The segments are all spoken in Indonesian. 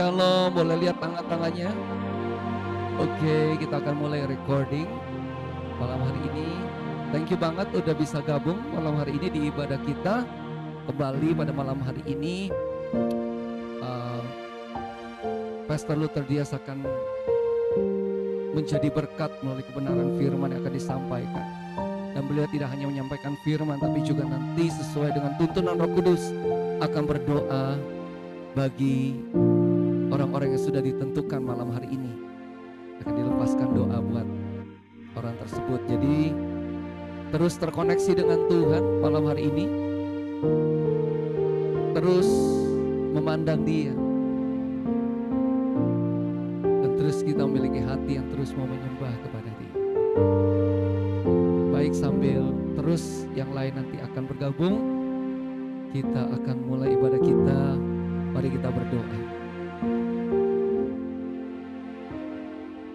Shalom, boleh lihat tangan-tangannya? Oke, kita akan mulai recording malam hari ini. Thank you banget udah bisa gabung malam hari ini di ibadah kita. Kembali pada malam hari ini, Pastor Luther Dias akan menjadi berkat melalui kebenaran firman yang akan disampaikan. Dan beliau tidak hanya menyampaikan firman, tapi juga nanti sesuai dengan tuntunan Roh Kudus akan berdoa bagi orang-orang yang sudah ditentukan malam hari ini. Akan dilepaskan doa buat orang tersebut. Jadi terus terkoneksi dengan Tuhan malam hari ini. Terus memandang Dia. Dan terus kita memiliki hati yang terus mau menyembah kepada Dia. Baik, sambil terus yang lain nanti akan bergabung, kita akan mulai ibadah kita. Mari kita berdoa.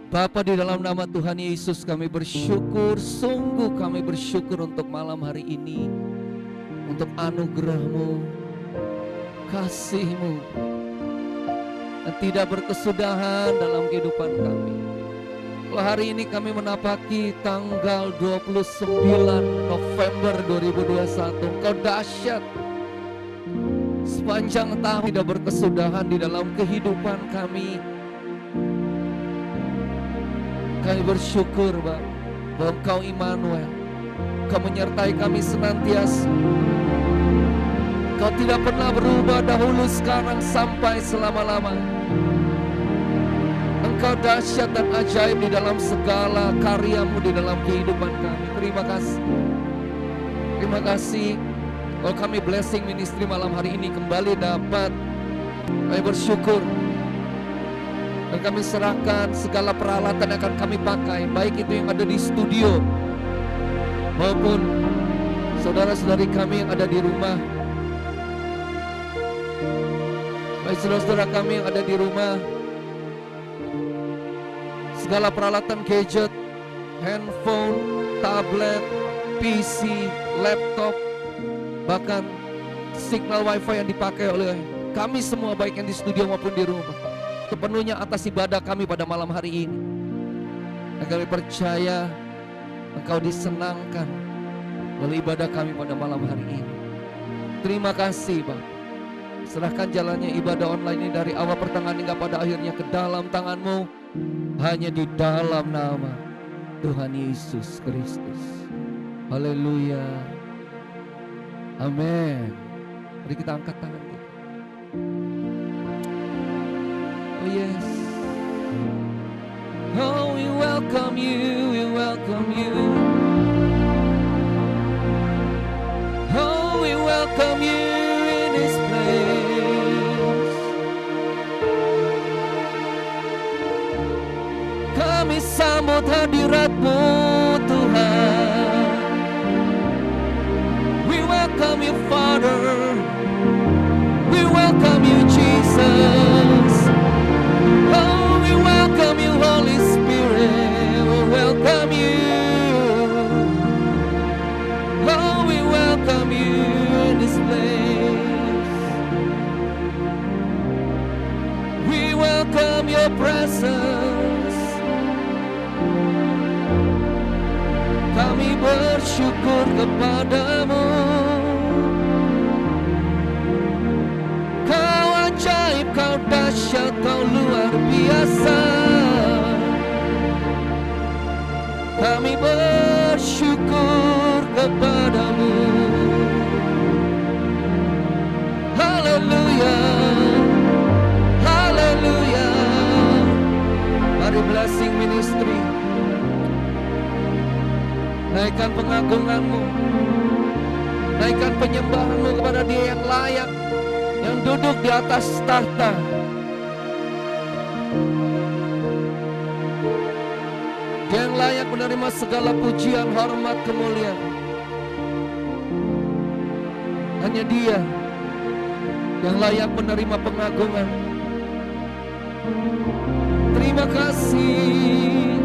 Bapa, di dalam nama Tuhan Yesus kami bersyukur, sungguh kami bersyukur untuk malam hari ini, untuk anugerah-Mu, kasih-Mu yang tidak berkesudahan dalam kehidupan kami. Hari ini kami menapaki tanggal 29 November 2021. Engkau dahsyat. Sepanjang tahun tidak berkesudahan di dalam kehidupan kami. Kami bersyukur bahwa Engkau Immanuel. Engkau menyertai kami senantiasa. Engkau tidak pernah berubah dahulu, sekarang, sampai selama-lamanya. Engkau dahsyat dan ajaib di dalam segala karya-Mu di dalam kehidupan kami. Terima kasih. Terima kasih. Kalau kami blessing ministry malam hari ini kembali dapat, kami bersyukur. Dan kami serahkan segala peralatan yang akan kami pakai, baik itu yang ada di studio maupun saudara-saudari kami yang ada di rumah. Baik saudara-saudara kami yang ada di rumah, segala peralatan gadget, handphone, tablet, PC, laptop, bahkan signal wifi yang dipakai oleh kami semua baik yang di studio maupun di rumah, sepenuhnya atas ibadah kami pada malam hari ini. Dan kami percaya Engkau disenangkan oleh ibadah kami pada malam hari ini. Terima kasih Bapa. Serahkan jalannya ibadah online ini dari awal pertengahan hingga pada akhirnya ke dalam tangan-Mu, hanya di dalam nama Tuhan Yesus Kristus. Haleluya. Amin. Mari kita angkat tangan kita. Oh yes. Oh, we welcome you, we welcome you. Oh, we welcome you in this place. Kami sambut hadirat-Mu Tuhan. We welcome you, Father. We welcome you, Jesus. Oh, we welcome you, Holy Spirit. We welcome you. Oh, we welcome you in this place. We welcome your presence. Kami bersyukur kepada-Mu. Kau ajaib, Kau dahsyat, Kau luar biasa. Kami bersyukur kepada-Mu. Haleluya, haleluya. Mari blessing ministry. Naikkan pengagungan-Mu, naikkan penyembahan-Mu kepada Dia yang layak, yang duduk di atas tahta. Dia yang layak menerima segala pujian, hormat, kemuliaan. Hanya Dia yang layak menerima pengagungan. Terima kasih.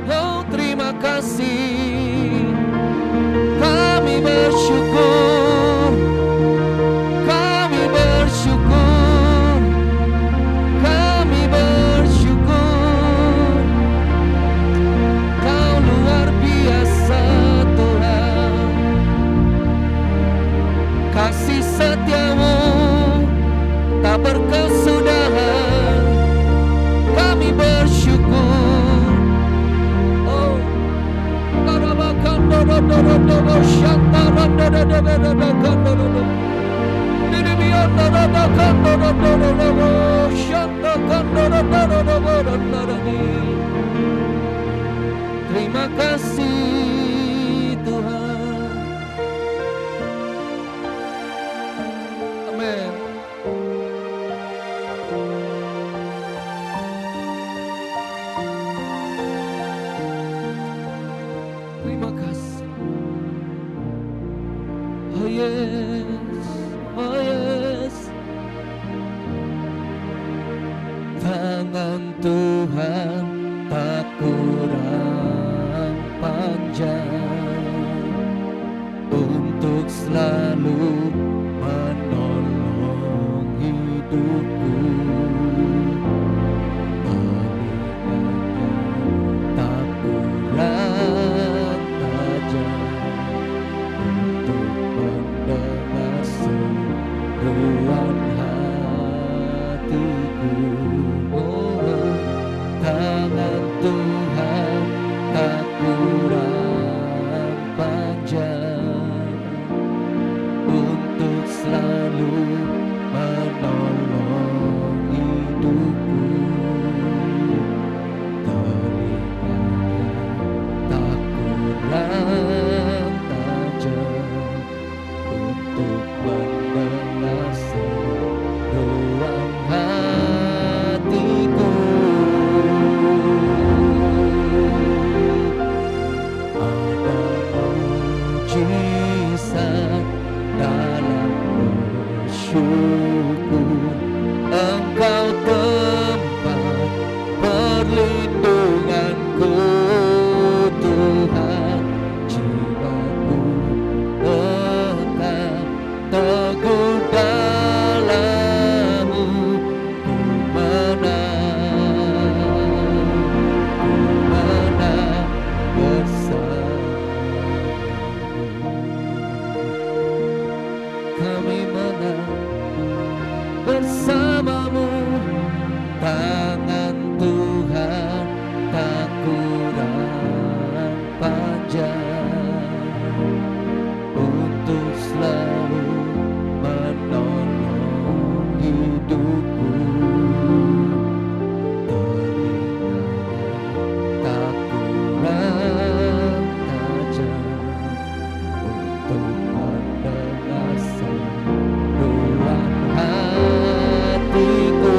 Oh, terima kasih. Kami bersyukur. Kami bersyukur. Terima kasih Tuhan. Amin. Terima kasih. Oh yes, oh yes. Tangan Tuhan tak kurang panjang untuk selalu menolong hidupku. Telinganya tak kurang tajam untuk mendengar seruan hatiku. Tangan Tuhan tak kurang panjang untuk selalu menolong hidupku. Telinganya tak kurang tajam untuk mendengar seruan hatiku. Ada mujizat dalam bersyukur, Engkau tempat perlindunganku Tuhan. Jiwaku tetap teguh dalam-Mu, ku menang bersama-Mu. Kami menang bersama-Mu. Tangan Tuhan tak kurang panjang untuk selalu menolong hidupku. Telinganya tak kurang tajam untuk mendengar seruan hatiku.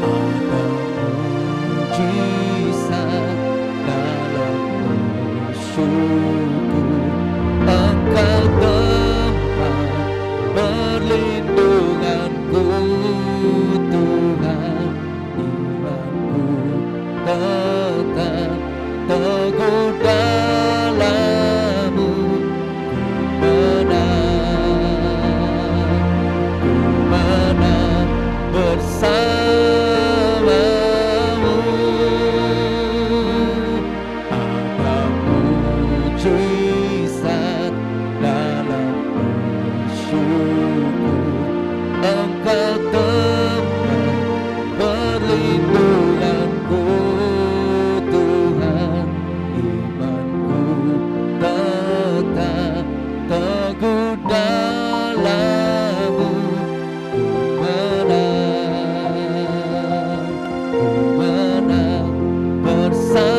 Ada mujizat dalam bersyukur, Engkau tempat perlindunganku Tuhan. Imanku tetap teguh dalam-Mu, ku menang bersama-Mu. Ada mujizat dalam bersyukur, Engkau tempat perlindunganku Tuhan. Imanku tetap teguh dalam-Mu, ku menang bersama-Mu.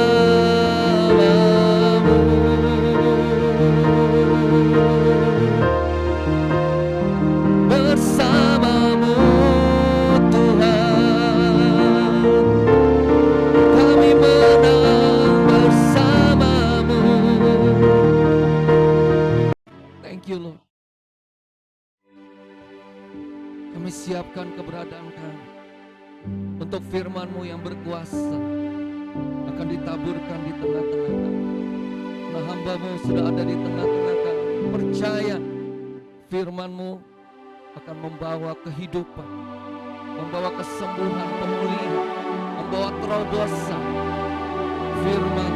Bersama-Mu Tuhan, kami menang bersama-Mu. Thank you Lord. Kami siapkan keberadaan kami untuk firman-Mu yang berkuasa akan ditaburkan di tengah-tengah kami. Nah, hamba-Mu sudah ada di tengah-tengah kami. Percaya firman-Mu akan membawa kehidupan, membawa kesembuhan, pemulihan, membawa terobosan. Firman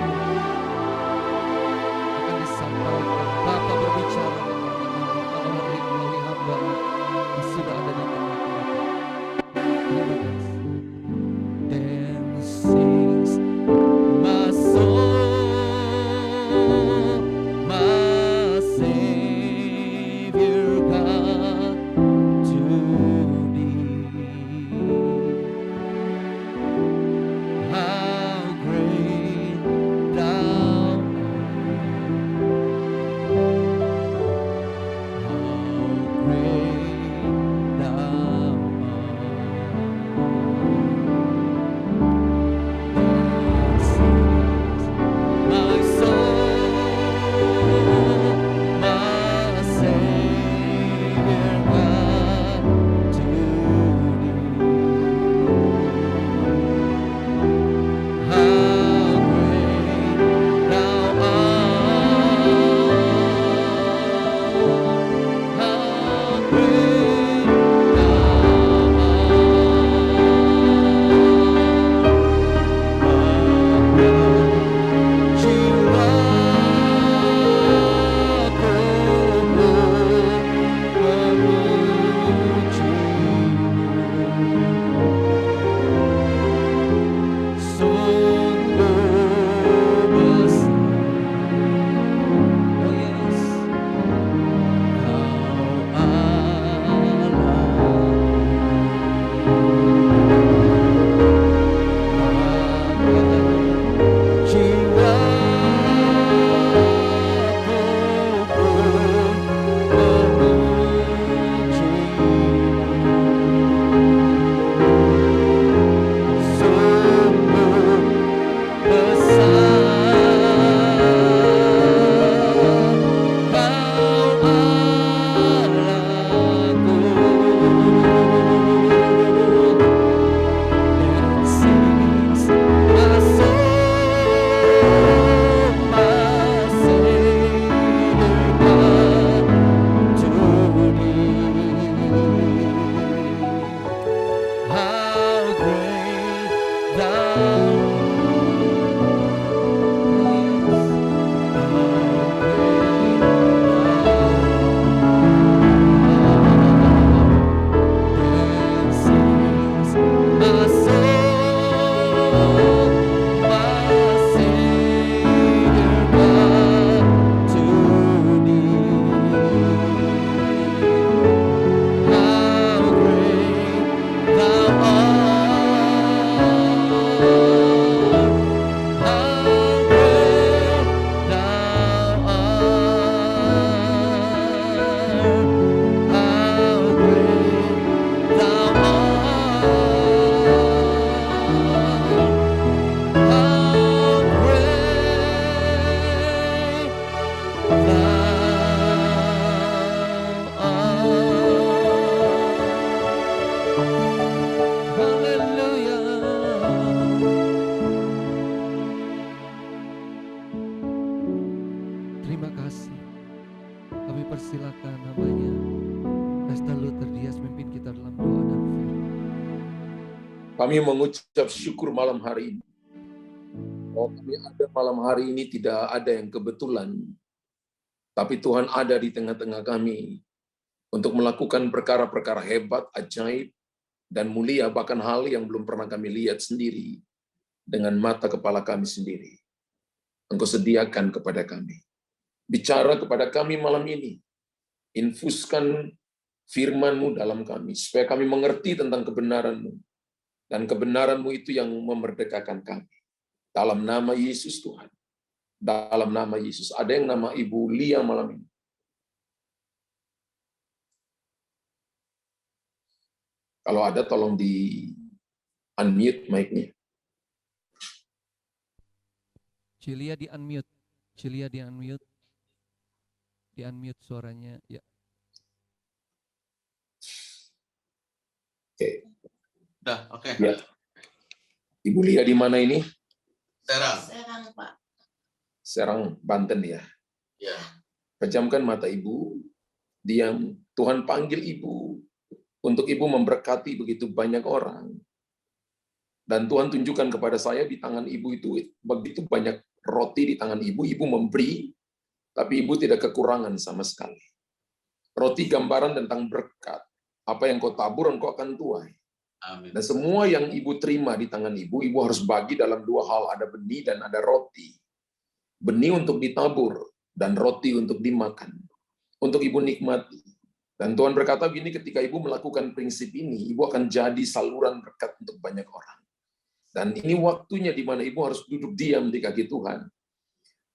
akan disampaikan. Bapa berbicara malam hari ini melalui hamba yang sudah ada di tengah-tengah kami. Terima kasih. Then sings my soul, Kami mengucap syukur malam hari ini. Oh, kami ada malam hari ini tidak ada yang kebetulan. Tapi Tuhan ada di tengah-tengah kami untuk melakukan perkara-perkara hebat, ajaib, dan mulia, bahkan hal yang belum pernah kami lihat sendiri dengan mata kepala kami sendiri. Engkau sediakan kepada kami. Bicara kepada kami malam ini. Infuskan firman-Mu dalam kami, supaya kami mengerti tentang kebenaran-Mu. Dan kebenaran-Mu itu yang memerdekakan kami. Dalam nama Yesus Tuhan. Dalam nama Yesus. Ada yang nama Ibu Lia malam ini. Kalau ada tolong di unmute mic-nya. Cilia di unmute. Cilia di unmute. Di unmute suaranya. Ya. Oke. Udah, oke. Ya. Ibu Lia di mana ini? Serang. Serang, Pak. Serang, Banten ya. Ya. Pejamkan mata Ibu. Diam. Tuhan panggil Ibu untuk Ibu memberkati begitu banyak orang. Dan Tuhan tunjukkan kepada saya di tangan Ibu itu begitu banyak roti di tangan Ibu. Ibu memberi, tapi Ibu tidak kekurangan sama sekali. Roti gambaran tentang berkat. Apa yang kau tabur, engkau akan tuai. Amin. Dan semua yang Ibu terima di tangan Ibu, Ibu harus bagi dalam dua hal. Ada benih dan ada roti. Benih untuk ditabur, dan roti untuk dimakan. Untuk Ibu nikmati. Dan Tuhan berkata begini, ketika Ibu melakukan prinsip ini, Ibu akan jadi saluran berkat untuk banyak orang. Dan ini waktunya di mana Ibu harus duduk diam di kaki Tuhan.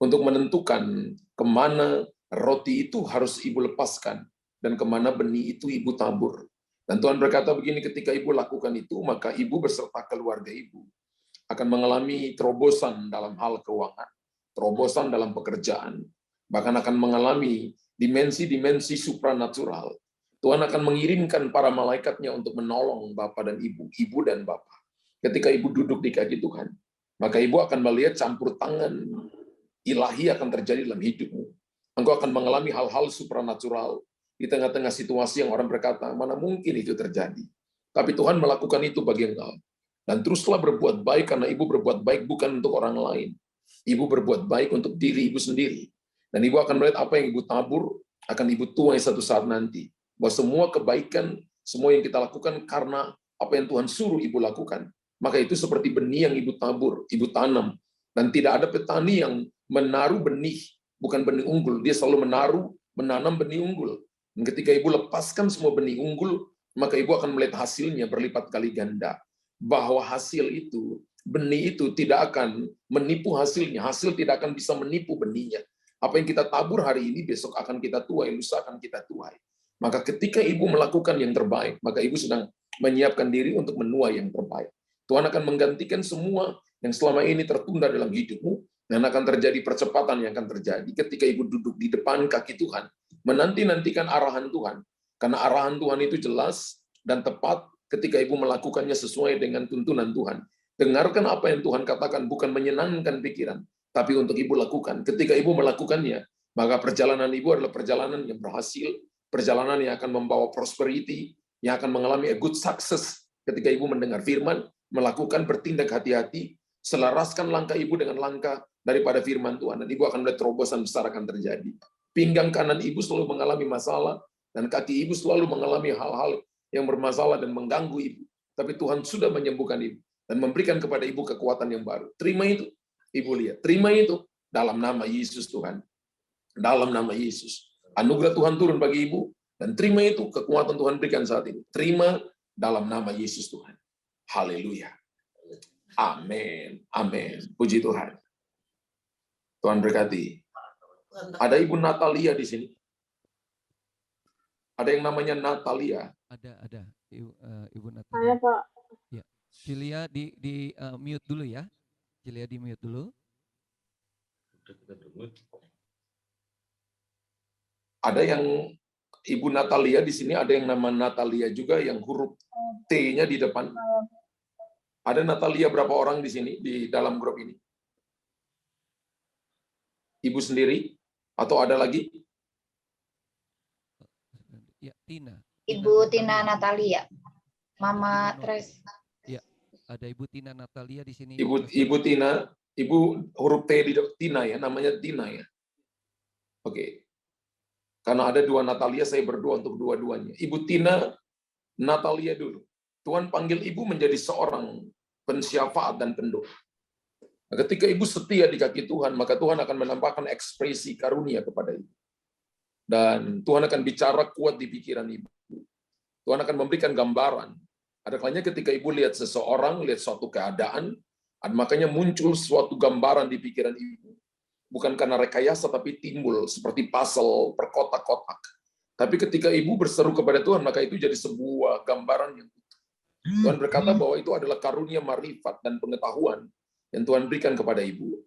Untuk menentukan kemana roti itu harus Ibu lepaskan. Dan kemana benih itu Ibu tabur. Dan Tuhan berkata begini, ketika Ibu lakukan itu, maka Ibu beserta keluarga Ibu akan mengalami terobosan dalam hal keuangan, terobosan dalam pekerjaan, bahkan akan mengalami dimensi-dimensi supranatural. Tuhan akan mengirimkan para malaikatnya untuk menolong Bapak dan Ibu, Ibu dan Bapak. Ketika Ibu duduk di kaki Tuhan, maka Ibu akan melihat campur tangan ilahi akan terjadi dalam hidupmu. Engkau akan mengalami hal-hal supranatural di tengah-tengah situasi yang orang berkata, mana mungkin itu terjadi. Tapi Tuhan melakukan itu bagi engkau. Dan teruslah berbuat baik, karena Ibu berbuat baik bukan untuk orang lain. Ibu berbuat baik untuk diri Ibu sendiri. Dan Ibu akan melihat apa yang Ibu tabur, akan Ibu tuai satu saat nanti. Bahwa semua kebaikan, semua yang kita lakukan karena apa yang Tuhan suruh Ibu lakukan. Maka itu seperti benih yang Ibu tabur, Ibu tanam. Dan tidak ada petani yang menaruh benih, bukan benih unggul. Dia selalu menanam benih unggul. Dan ketika Ibu lepaskan semua benih unggul, maka Ibu akan melihat hasilnya berlipat kali ganda. Bahwa hasil itu, benih itu tidak akan menipu hasilnya. Hasil tidak akan bisa menipu benihnya. Apa yang kita tabur hari ini, besok akan kita tuai, lusa akan kita tuai. Maka ketika Ibu melakukan yang terbaik, maka Ibu sedang menyiapkan diri untuk menuai yang terbaik. Tuhan akan menggantikan semua yang selama ini tertunda dalam hidupmu, dan akan terjadi percepatan yang akan terjadi ketika Ibu duduk di depan kaki Tuhan, menanti-nantikan arahan Tuhan. Karena arahan Tuhan itu jelas dan tepat ketika Ibu melakukannya sesuai dengan tuntunan Tuhan. Dengarkan apa yang Tuhan katakan, bukan menyenangkan pikiran, tapi untuk Ibu lakukan. Ketika Ibu melakukannya, maka perjalanan Ibu adalah perjalanan yang berhasil, perjalanan yang akan membawa prosperity, yang akan mengalami a good success ketika Ibu mendengar firman, melakukan bertindak hati-hati, selaraskan langkah Ibu dengan langkah daripada firman Tuhan, dan Ibu akan melihat terobosan besar akan terjadi. Pinggang kanan Ibu selalu mengalami masalah, dan kaki Ibu selalu mengalami hal-hal yang bermasalah dan mengganggu Ibu. Tapi Tuhan sudah menyembuhkan Ibu, dan memberikan kepada Ibu kekuatan yang baru. Terima itu, Ibu lihat. Terima itu, dalam nama Yesus Tuhan. Dalam nama Yesus. Anugerah Tuhan turun bagi Ibu, dan terima itu, kekuatan Tuhan berikan saat ini. Terima dalam nama Yesus Tuhan. Haleluya. Amin. Amin. Puji Tuhan. Tuhan berkati. Ada Ibu Natalia di sini. Ada yang namanya Natalia. Ada. Ibu Natalia. Saya, Pak. Ya. Cilia di mute dulu ya. Cilia di mute dulu. Ada yang Ibu Natalia di sini, ada yang nama Natalia juga yang huruf T-nya di depan. Ada Natalia berapa orang di sini di dalam grup ini? Ibu sendiri atau ada lagi? Ya, Tina. Ibu Tina Natalia. Mama Tres. Ya. Ada Ibu Tina Natalia di sini. Ibu Tina, Ibu huruf T di Tina ya, namanya Tina ya. Oke. Karena ada dua Natalia, saya berdoa untuk dua-duanya. Ibu Tina Natalia dulu. Tuhan panggil Ibu menjadi seorang pensyafaat dan pendoa. Ketika Ibu setia di kaki Tuhan, maka Tuhan akan menampakkan ekspresi karunia kepada Ibu. Dan Tuhan akan bicara kuat di pikiran Ibu. Tuhan akan memberikan gambaran. Ada kalanya ketika Ibu lihat seseorang, lihat suatu keadaan, makanya muncul suatu gambaran di pikiran Ibu. Bukan karena rekayasa, tapi timbul seperti puzzle, perkotak-kotak. Tapi ketika Ibu berseru kepada Tuhan, maka itu jadi sebuah gambaran yang utuh. Tuhan berkata bahwa itu adalah karunia marifat dan pengetahuan yang Tuhan berikan kepada Ibu.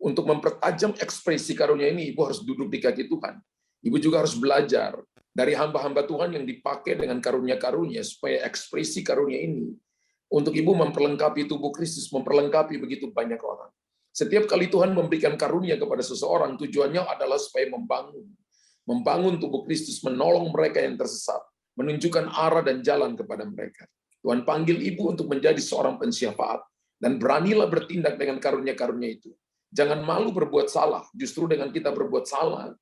Untuk mempertajam ekspresi karunia ini, Ibu harus duduk di kaki Tuhan. Ibu juga harus belajar dari hamba-hamba Tuhan yang dipakai dengan karunia-karunia, supaya ekspresi karunia ini, untuk Ibu memperlengkapi tubuh Kristus, memperlengkapi begitu banyak orang. Setiap kali Tuhan memberikan karunia kepada seseorang, tujuannya adalah supaya membangun tubuh Kristus, menolong mereka yang tersesat, menunjukkan arah dan jalan kepada mereka. Tuhan panggil Ibu untuk menjadi seorang pensyafaat, dan beranilah bertindak dengan karunia-karunia itu. Jangan malu berbuat salah, justru dengan kita berbuat salah,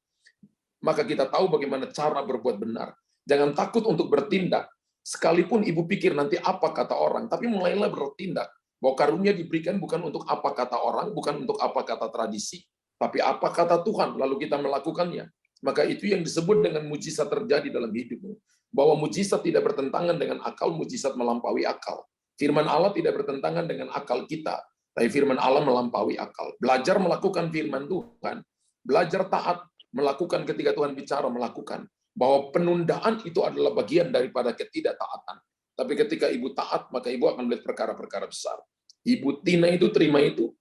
maka kita tahu bagaimana cara berbuat benar. Jangan takut untuk bertindak, sekalipun Ibu pikir nanti apa kata orang, tapi mulailah bertindak, bahwa karunia diberikan bukan untuk apa kata orang, bukan untuk apa kata tradisi, tapi apa kata Tuhan, lalu kita melakukannya. Maka itu yang disebut dengan mujizat terjadi dalam hidupmu. Bahwa mujizat tidak bertentangan dengan akal, mujizat melampaui akal. Firman Allah tidak bertentangan dengan akal kita, tapi firman Allah melampaui akal. Belajar melakukan firman Tuhan, belajar taat, melakukan ketika Tuhan bicara, melakukan. Bahwa penundaan itu adalah bagian daripada ketidaktaatan. Tapi ketika Ibu taat, maka Ibu akan melihat perkara-perkara besar. Ibu Tina itu terima itu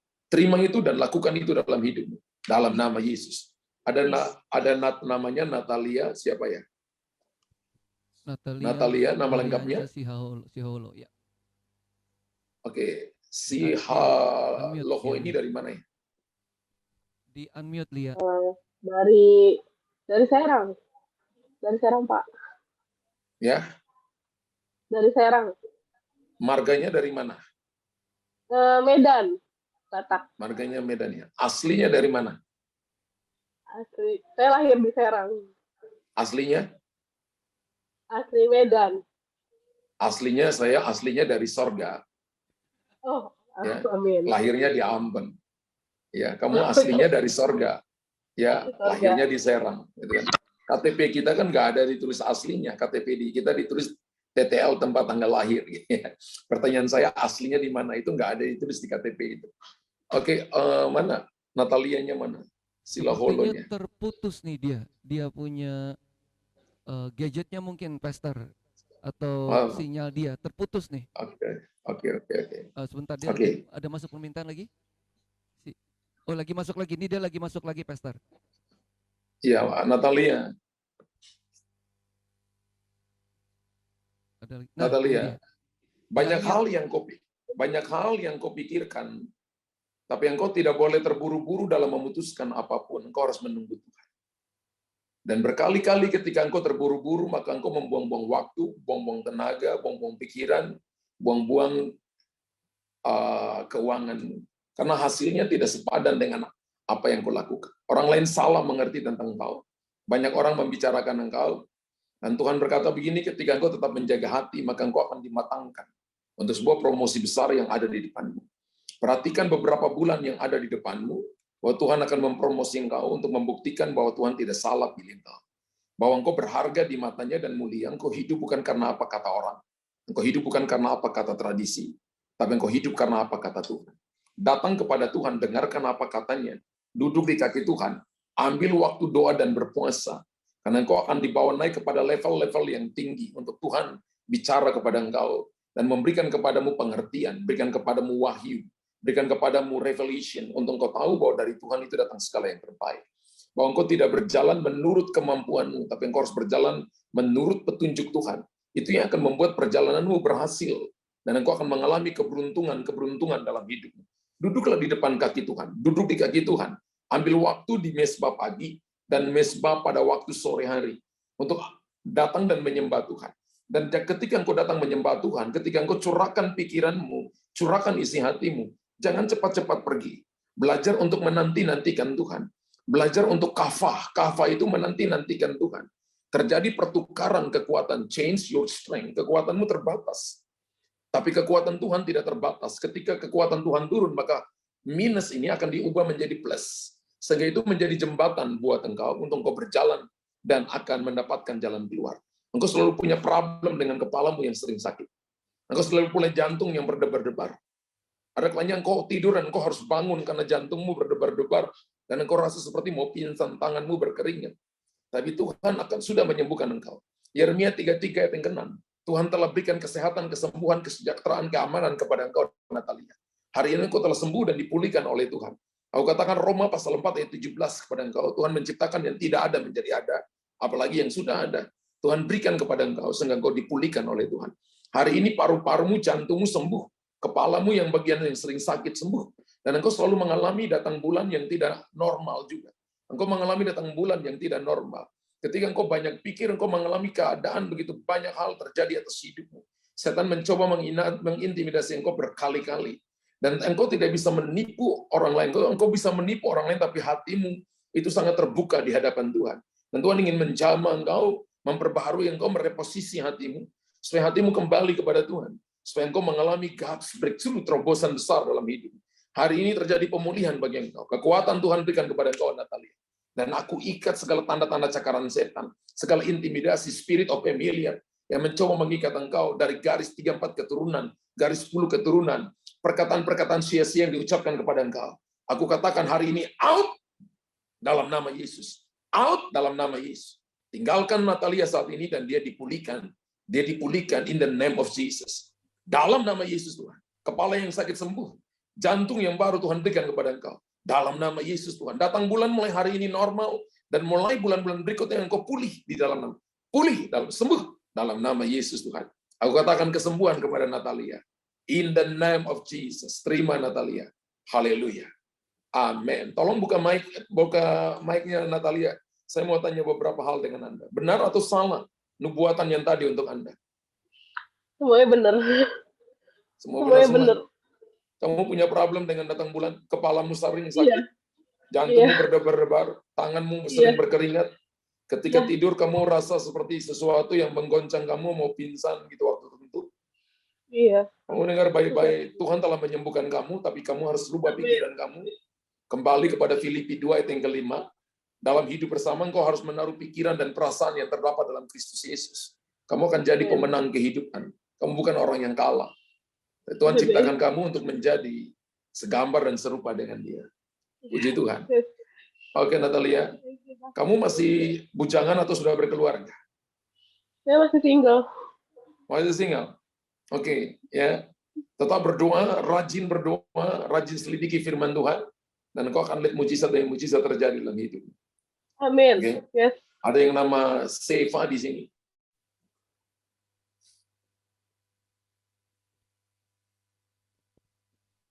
dan lakukan itu dalam hidupmu. Dalam nama Yesus. Ada namanya Natalia, siapa ya? Natalia, nama lengkapnya? Siholo, ya. Oke, Sihaloho ini dari mana ya? Di unmute, Lia. Dari Serang. Dari Serang, Pak. Ya. Dari Serang. Marganya dari mana? Medan, Batak. Marganya Medan ya. Aslinya dari mana? Asli. Saya lahir di Serang. Aslinya? Asli Medan. Aslinya dari sorga. Oh, Ya. amin. Lahirnya di Ambon. Ya, kamu aslinya dari sorga. Ya, lahirnya di Serang. Gitu kan. KTP kita kan nggak ada ditulis aslinya. KTP kita ditulis TTL tempat tanggal lahir. Gitu ya. Pertanyaan saya, aslinya di mana? Itu nggak ada ditulis di KTP itu. Oke, mana? Natalianya mana? Silaholonya. Terputus nih dia. Dia punya gadgetnya mungkin, Pastor. Atau sinyal dia terputus nih. Oke. Sebentar, dia ada masuk permintaan lagi? Oh, lagi masuk lagi. Ini dia lagi masuk lagi, Pastor. Iya, Natalia. Natalia. Banyak hal yang kau pikirkan, tapi engkau tidak boleh terburu-buru dalam memutuskan apapun. Engkau harus menunggu Tuhan. Dan berkali-kali ketika engkau terburu-buru, maka engkau membuang-buang waktu, buang-buang tenaga, buang-buang pikiran, buang-buang keuangan. Karena hasilnya tidak sepadan dengan apa yang kau lakukan. Orang lain salah mengerti tentang engkau. Banyak orang membicarakan engkau. Dan Tuhan berkata begini, ketika engkau tetap menjaga hati, maka engkau akan dimatangkan untuk sebuah promosi besar yang ada di depanmu. Perhatikan beberapa bulan yang ada di depanmu, bahwa Tuhan akan mempromosi engkau untuk membuktikan bahwa Tuhan tidak salah pilih engkau. Bahwa engkau berharga di matanya dan mulia, engkau hidup bukan karena apa kata orang. Engkau hidup bukan karena apa kata tradisi, tapi engkau hidup karena apa kata Tuhan. Datang kepada Tuhan, dengarkan apa katanya, duduk di kaki Tuhan, ambil waktu doa dan berpuasa, karena engkau akan dibawa naik kepada level-level yang tinggi untuk Tuhan bicara kepada engkau dan memberikan kepadamu pengertian, berikan kepadamu wahyu, berikan kepadamu revelation untuk engkau tahu bahwa dari Tuhan itu datang segala yang terbaik. Bahwa engkau tidak berjalan menurut kemampuanmu, tapi engkau harus berjalan menurut petunjuk Tuhan. Itu yang akan membuat perjalananmu berhasil dan engkau akan mengalami keberuntungan dalam hidupmu. Duduklah di depan kaki Tuhan, duduk di kaki Tuhan. Ambil waktu di mesbah pagi dan mesbah pada waktu sore hari untuk datang dan menyembah Tuhan. Dan ketika engkau datang menyembah Tuhan, ketika engkau curahkan pikiranmu, Curahkan isi hatimu. Jangan cepat-cepat pergi. Belajar untuk menanti-nantikan Tuhan. Belajar untuk kafah. Kafah itu menanti-nantikan Tuhan. Terjadi pertukaran kekuatan. Change your strength. Kekuatanmu terbatas. Tapi kekuatan Tuhan tidak terbatas. Ketika kekuatan Tuhan turun, maka minus ini akan diubah menjadi plus. Sehingga itu menjadi jembatan buat engkau untuk engkau berjalan dan akan mendapatkan jalan keluar. Engkau selalu punya problem dengan kepalamu yang sering sakit. Engkau selalu punya jantung yang berdebar-debar. Ada kalanya engkau tidur dan engkau harus bangun karena jantungmu berdebar-debar dan engkau rasa seperti mau pingsan, tanganmu berkeringat. Tapi Tuhan akan sudah menyembuhkan engkau. Yeremia 33 ayat yang ke-6. Tuhan telah berikan kesehatan, kesembuhan, kesejahteraan, keamanan kepada engkau, Natalia. Hari ini engkau telah sembuh dan dipulihkan oleh Tuhan. Aku katakan Roma pasal 4 ayat 17 kepada engkau. Tuhan menciptakan yang tidak ada menjadi ada. Apalagi yang sudah ada. Tuhan berikan kepada engkau sehingga engkau dipulihkan oleh Tuhan. Hari ini paru-parumu, jantungmu sembuh. Kepalamu yang bagian yang sering sakit sembuh. Dan engkau selalu mengalami datang bulan yang tidak normal juga. Engkau mengalami datang bulan yang tidak normal. Ketika engkau banyak pikir, engkau mengalami keadaan begitu banyak hal terjadi atas hidupmu. Setan mencoba mengintimidasi engkau berkali-kali. Dan engkau tidak bisa menipu orang lain. Engkau bisa menipu orang lain, tapi hatimu itu sangat terbuka di hadapan Tuhan. Dan Tuhan ingin menjamah engkau, memperbaharui engkau, mereposisi hatimu, supaya hatimu kembali kepada Tuhan. Supaya engkau mengalami God's breakthrough, terobosan besar dalam hidup. Hari ini terjadi pemulihan bagi engkau. Kekuatan Tuhan berikan kepada engkau, Natalia. Dan aku ikat segala tanda-tanda cakaran setan, segala intimidasi, spirit of familiar, yang mencoba mengikat engkau dari garis 3-4 keturunan, garis 10 keturunan, perkataan-perkataan sia-sia yang diucapkan kepada engkau. Aku katakan hari ini, out dalam nama Yesus. Out dalam nama Yesus. Tinggalkan Natalia saat ini dan dia dipulihkan. Dia dipulihkan in the name of Jesus. Dalam nama Yesus Tuhan. Kepala yang sakit sembuh. Jantung yang baru Tuhan berikan kepada engkau. Dalam nama Yesus Tuhan. Datang bulan mulai hari ini normal. Dan mulai bulan-bulan berikutnya engkau pulih di dalam nama. Pulih, sembuh dalam nama Yesus Tuhan. Aku katakan kesembuhan kepada Natalia. In the name of Jesus. Terima Natalia. Haleluya. Amin. Tolong buka mic-nya Natalia. Saya mau tanya beberapa hal dengan Anda. Benar atau salah nubuatan yang tadi untuk Anda? Semuanya benar. Semuanya benar. Kamu punya problem dengan datang bulan, kepalamu sering sakit, jantungmu berdebar-debar, tanganmu sering berkeringat. Ketika tidur kamu rasa seperti sesuatu yang menggoncang kamu, mau pingsan gitu waktu tertentu. Iya. Kamu dengar baik-baik, Tuhan telah menyembuhkan kamu, tapi kamu harus rubah pikiran kamu. Kembali kepada Filipi 2 ayat yang ke-5. Dalam hidup bersama engkau harus menaruh pikiran dan perasaan yang terdapat dalam Kristus Yesus. Kamu akan jadi pemenang kehidupan. Kamu bukan orang yang kalah. Tuhan ciptakan kamu untuk menjadi segambar dan serupa dengan Dia. Puji Tuhan. Oke, Natalia. Kamu masih bujangan atau sudah berkeluarga? Saya masih single. Masih single? Oke, ya. Tetap berdoa, rajin selidiki firman Tuhan, dan engkau akan lihat mujizat dan mujizat terjadi dalam hidup. Amin. Okay? Yes. Ada yang nama Seva di sini.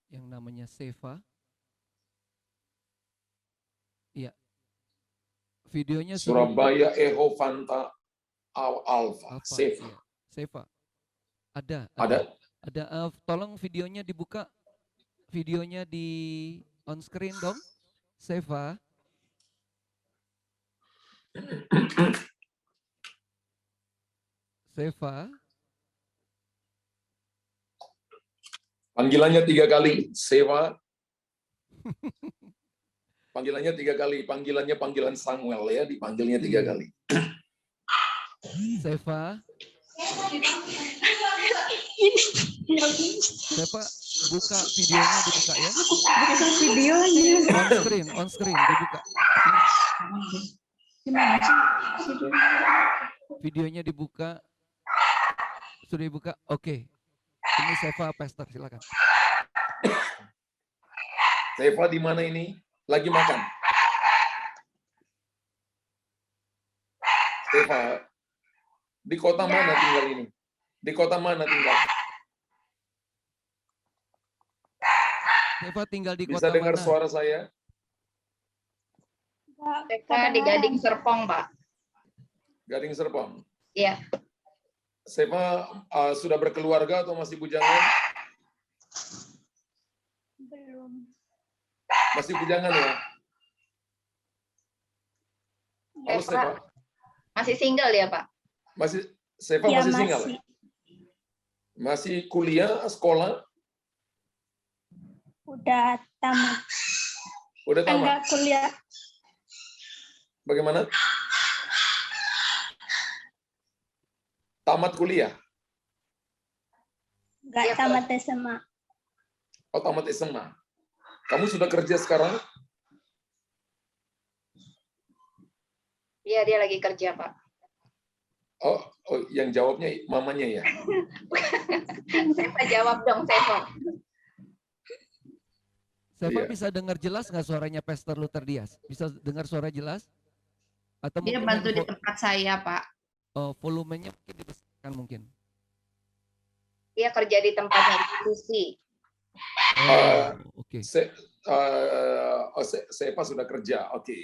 Yang namanya Seva. Iya. Videonya Surabaya Eho Fanta Alpha. Seva. Iya. Seva. Ada. Tolong videonya dibuka. Videonya di on screen dong. Seva. Seva. Panggilannya 3 kali, Seva. Panggilannya 3 kali, panggilannya panggilan Samuel ya, dipanggilnya 3 kali. Seva. Seva, buka videonya dibuka ya. Buka videonya. On screen dibuka. Videonya dibuka. Sudah dibuka? Oke. Ini Seva Pastor, silakan. Seva di mana ini? Lagi makan. Seva, di kota mana tinggal ini? Di kota mana tinggal? Seva tinggal di Bisa kota dengar mana? suara saya? Saya di Gading Serpong, Pak. Gading Serpong. Iya. Seva sudah berkeluarga atau masih bujangan? Masih bujangan ya? Halo, Ya, Seva. Pak. Masih single ya, Pak? Seva Ya, masih single ya? Masih kuliah, sekolah? Udah tamat. Udah tamat? Enggak kuliah. Bagaimana? Tamat kuliah? Enggak Iya, Pak. tamat SMA. Oh, tamat SMA. Kamu sudah kerja sekarang? Iya, dia lagi kerja, Pak. Oh, yang jawabnya mamanya ya? Saya jawab dong, Seva. Seva Iya. bisa dengar jelas nggak suaranya Pastor Luther Dias? Bisa dengar suara jelas? Atau Dia mungkin bantu di tempat saya, Pak. volumenya mungkin dibesarkan mungkin. Dia kerja di tempatnya institusi. Oke. Seva sudah kerja, oke.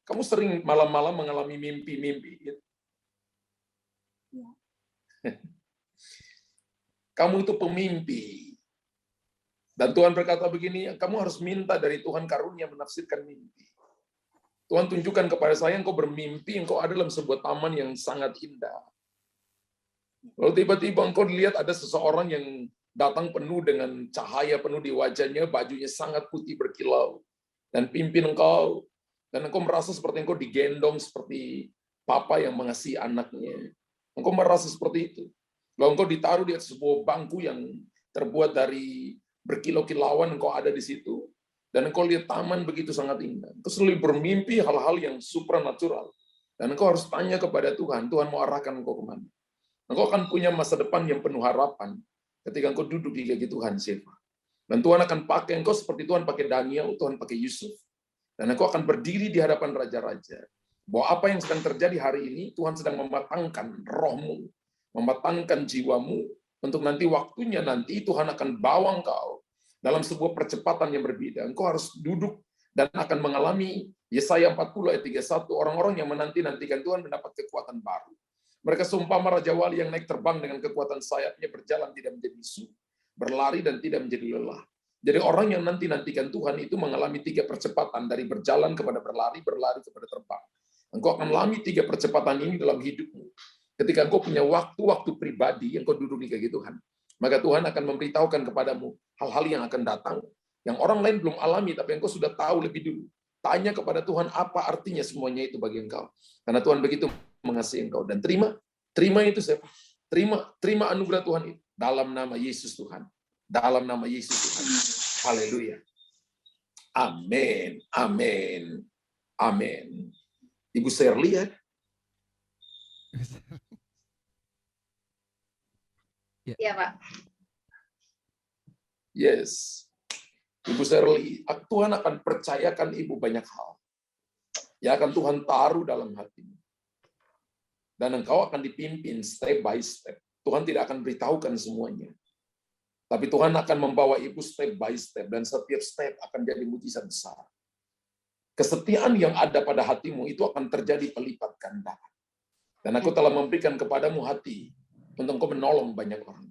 Kamu sering malam-malam mengalami mimpi-mimpi? Gitu? Iya. Kamu itu pemimpi. Dan Tuhan berkata begini, kamu harus minta dari Tuhan karunia menafsirkan mimpi. Tuhan tunjukkan kepada saya, engkau bermimpi, engkau ada dalam sebuah taman yang sangat indah. Lalu tiba-tiba engkau lihat ada seseorang yang datang penuh dengan cahaya, penuh di wajahnya, bajunya sangat putih berkilau, dan pimpin engkau. Dan engkau merasa seperti engkau digendong seperti papa yang mengasihi anaknya. Engkau merasa seperti itu. Lalu engkau ditaruh di atas sebuah bangku yang terbuat dari berkilau-kilauan, engkau ada di situ. Dan engkau lihat taman begitu sangat indah. Engkau selalu bermimpi hal-hal yang supranatural. Dan engkau harus tanya kepada Tuhan, Tuhan mau arahkan engkau kemana? Engkau akan punya masa depan yang penuh harapan ketika engkau duduk di kaki Tuhan, Seva. Dan Tuhan akan pakai engkau seperti Tuhan pakai Daniel, Tuhan pakai Yusuf. Dan engkau akan berdiri di hadapan raja-raja. Bahwa apa yang sedang terjadi hari ini, Tuhan sedang mematangkan rohmu, mematangkan jiwamu, untuk nanti waktunya nanti Tuhan akan bawa engkau dalam sebuah percepatan yang berbeda. Engkau harus duduk dan akan mengalami Yesaya 40 ayat 31, orang-orang yang menanti-nantikan Tuhan mendapat kekuatan baru. Mereka seumpama raja wali yang naik terbang dengan kekuatan sayapnya, berjalan tidak menjadi lesu, berlari dan tidak menjadi lelah. Jadi orang yang nanti-nantikan Tuhan itu mengalami 3 percepatan, dari berjalan kepada berlari, berlari kepada terbang. Engkau akan mengalami 3 percepatan ini dalam hidupmu. Ketika engkau punya waktu-waktu pribadi, engkau duduk di kaki Tuhan, maka Tuhan akan memberitahukan kepadamu hal-hal yang akan datang, yang orang lain belum alami, tapi engkau sudah tahu lebih dulu. Tanya kepada Tuhan apa artinya semuanya itu bagi engkau. Karena Tuhan begitu mengasihi engkau. Dan terima itu, saya terima anugerah Tuhan itu. Dalam nama Yesus Tuhan. Dalam nama Yesus Tuhan. Haleluya. Amin. Amin. Amin. Ibu Shirley ya? Iya, Pak. Yes. Ibu Shirley, Tuhan akan percayakan ibu banyak hal. Yang akan Tuhan taruh dalam hatimu. Dan engkau akan dipimpin step by step. Tuhan tidak akan beritahukan semuanya. Tapi Tuhan akan membawa ibu step by step. Dan setiap step akan jadi mujizat besar. Kesetiaan yang ada pada hatimu itu akan terjadi pelipat ganda. Dan aku telah memberikan kepadamu hati untuk engkau menolong banyak orang.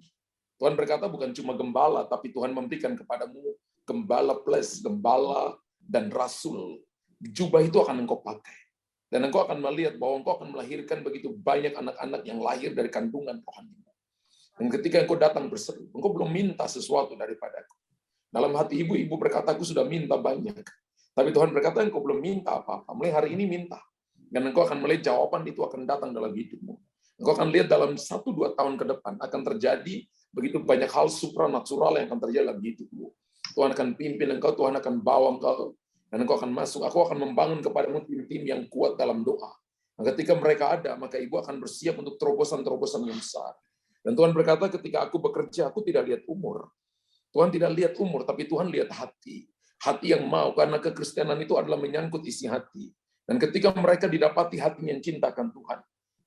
Tuhan berkata bukan cuma gembala, tapi Tuhan memberikan kepadamu gembala plus, gembala, dan rasul. Jubah itu akan engkau pakai. Dan engkau akan melihat bahwa engkau akan melahirkan begitu banyak anak-anak yang lahir dari kandungan rohani. Dan ketika engkau datang berseru, engkau belum minta sesuatu daripadaku. Dalam hati ibu berkata, aku sudah minta banyak. Tapi Tuhan berkata, engkau belum minta apa-apa. Mulai hari ini minta. Dan engkau akan melihat jawaban itu akan datang dalam hidupmu. Engkau akan lihat dalam 1-2 tahun ke depan akan terjadi begitu banyak hal supranatural yang akan terjadi dalam hidupmu. Tuhan akan pimpin engkau, Tuhan akan bawa engkau, dan engkau akan masuk. Aku akan membangun kepadamu tim-tim yang kuat dalam doa. Nah, ketika mereka ada, maka ibu akan bersiap untuk terobosan-terobosan yang besar. Dan Tuhan berkata, ketika aku bekerja, aku tidak lihat umur. Tuhan tidak lihat umur, tapi Tuhan lihat hati. Hati yang mau, karena kekristenan itu adalah menyangkut isi hati. Dan ketika mereka didapati hatinya yang cintakan Tuhan,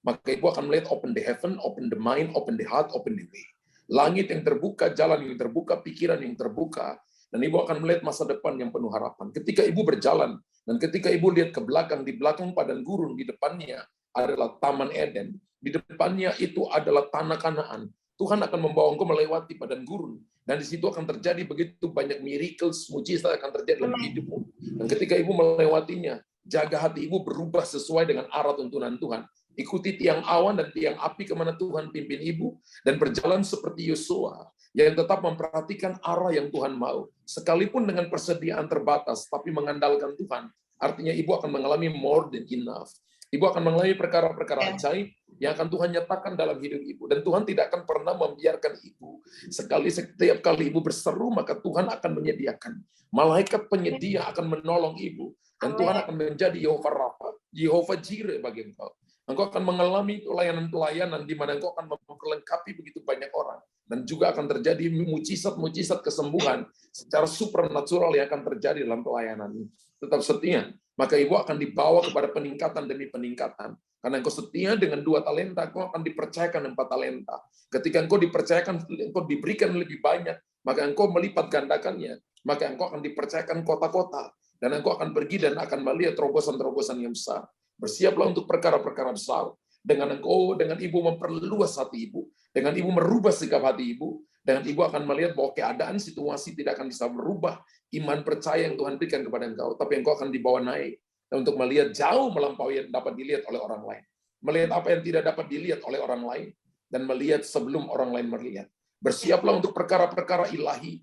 maka ibu akan melihat open the heaven, open the mind, open the heart, open the way. Langit yang terbuka, jalan yang terbuka, pikiran yang terbuka, dan ibu akan melihat masa depan yang penuh harapan. Ketika ibu berjalan, dan ketika ibu lihat ke belakang, di belakang padang gurun, di depannya adalah Taman Eden. Di depannya itu adalah tanah Kanaan. Tuhan akan membawa engkau melewati padang gurun. Dan di situ akan terjadi begitu banyak miracles, mujizat akan terjadi dalam hidupmu. Dan ketika ibu melewatinya, jaga hati ibu berubah sesuai dengan arah tuntunan Tuhan. Ikuti tiang awan dan tiang api kemana Tuhan pimpin ibu. Dan berjalan seperti Yosua, yang tetap memperhatikan arah yang Tuhan mau. Sekalipun dengan persediaan terbatas, tapi mengandalkan Tuhan. Artinya ibu akan mengalami more than enough. Ibu akan mengalami perkara-perkara ajaib yang akan Tuhan nyatakan dalam hidup ibu. Dan Tuhan tidak akan pernah membiarkan ibu. Setiap kali ibu berseru, maka Tuhan akan menyediakan. Malaikat penyedia akan menolong ibu. Dan Tuhan akan menjadi Yehova Rafa, Yehova Jireh bagi engkau. Engkau akan mengalami pelayanan-pelayanan di mana engkau akan memperlengkapi begitu banyak orang. Dan juga akan terjadi mujizat-mujizat kesembuhan secara supernatural yang akan terjadi dalam pelayanan ini. Tetap setia, maka ibu akan dibawa kepada peningkatan demi peningkatan. Karena engkau setia dengan 2 talenta, engkau akan dipercayakan 4 talenta. Ketika engkau dipercayakan, engkau diberikan lebih banyak, maka engkau melipat gandakannya. Maka engkau akan dipercayakan kota-kota. Dan engkau akan pergi dan akan melihat terobosan-terobosan yang besar. Bersiaplah untuk perkara-perkara besar. Dengan ibu memperluas hati ibu. Dengan ibu merubah sikap hati ibu. Dengan ibu akan melihat bahwa keadaan situasi tidak akan bisa berubah. Iman percaya yang Tuhan berikan kepada engkau. Tapi engkau akan dibawa naik. Untuk melihat jauh melampaui yang dapat dilihat oleh orang lain. Melihat apa yang tidak dapat dilihat oleh orang lain. Dan melihat sebelum orang lain melihat. Bersiaplah untuk perkara-perkara ilahi.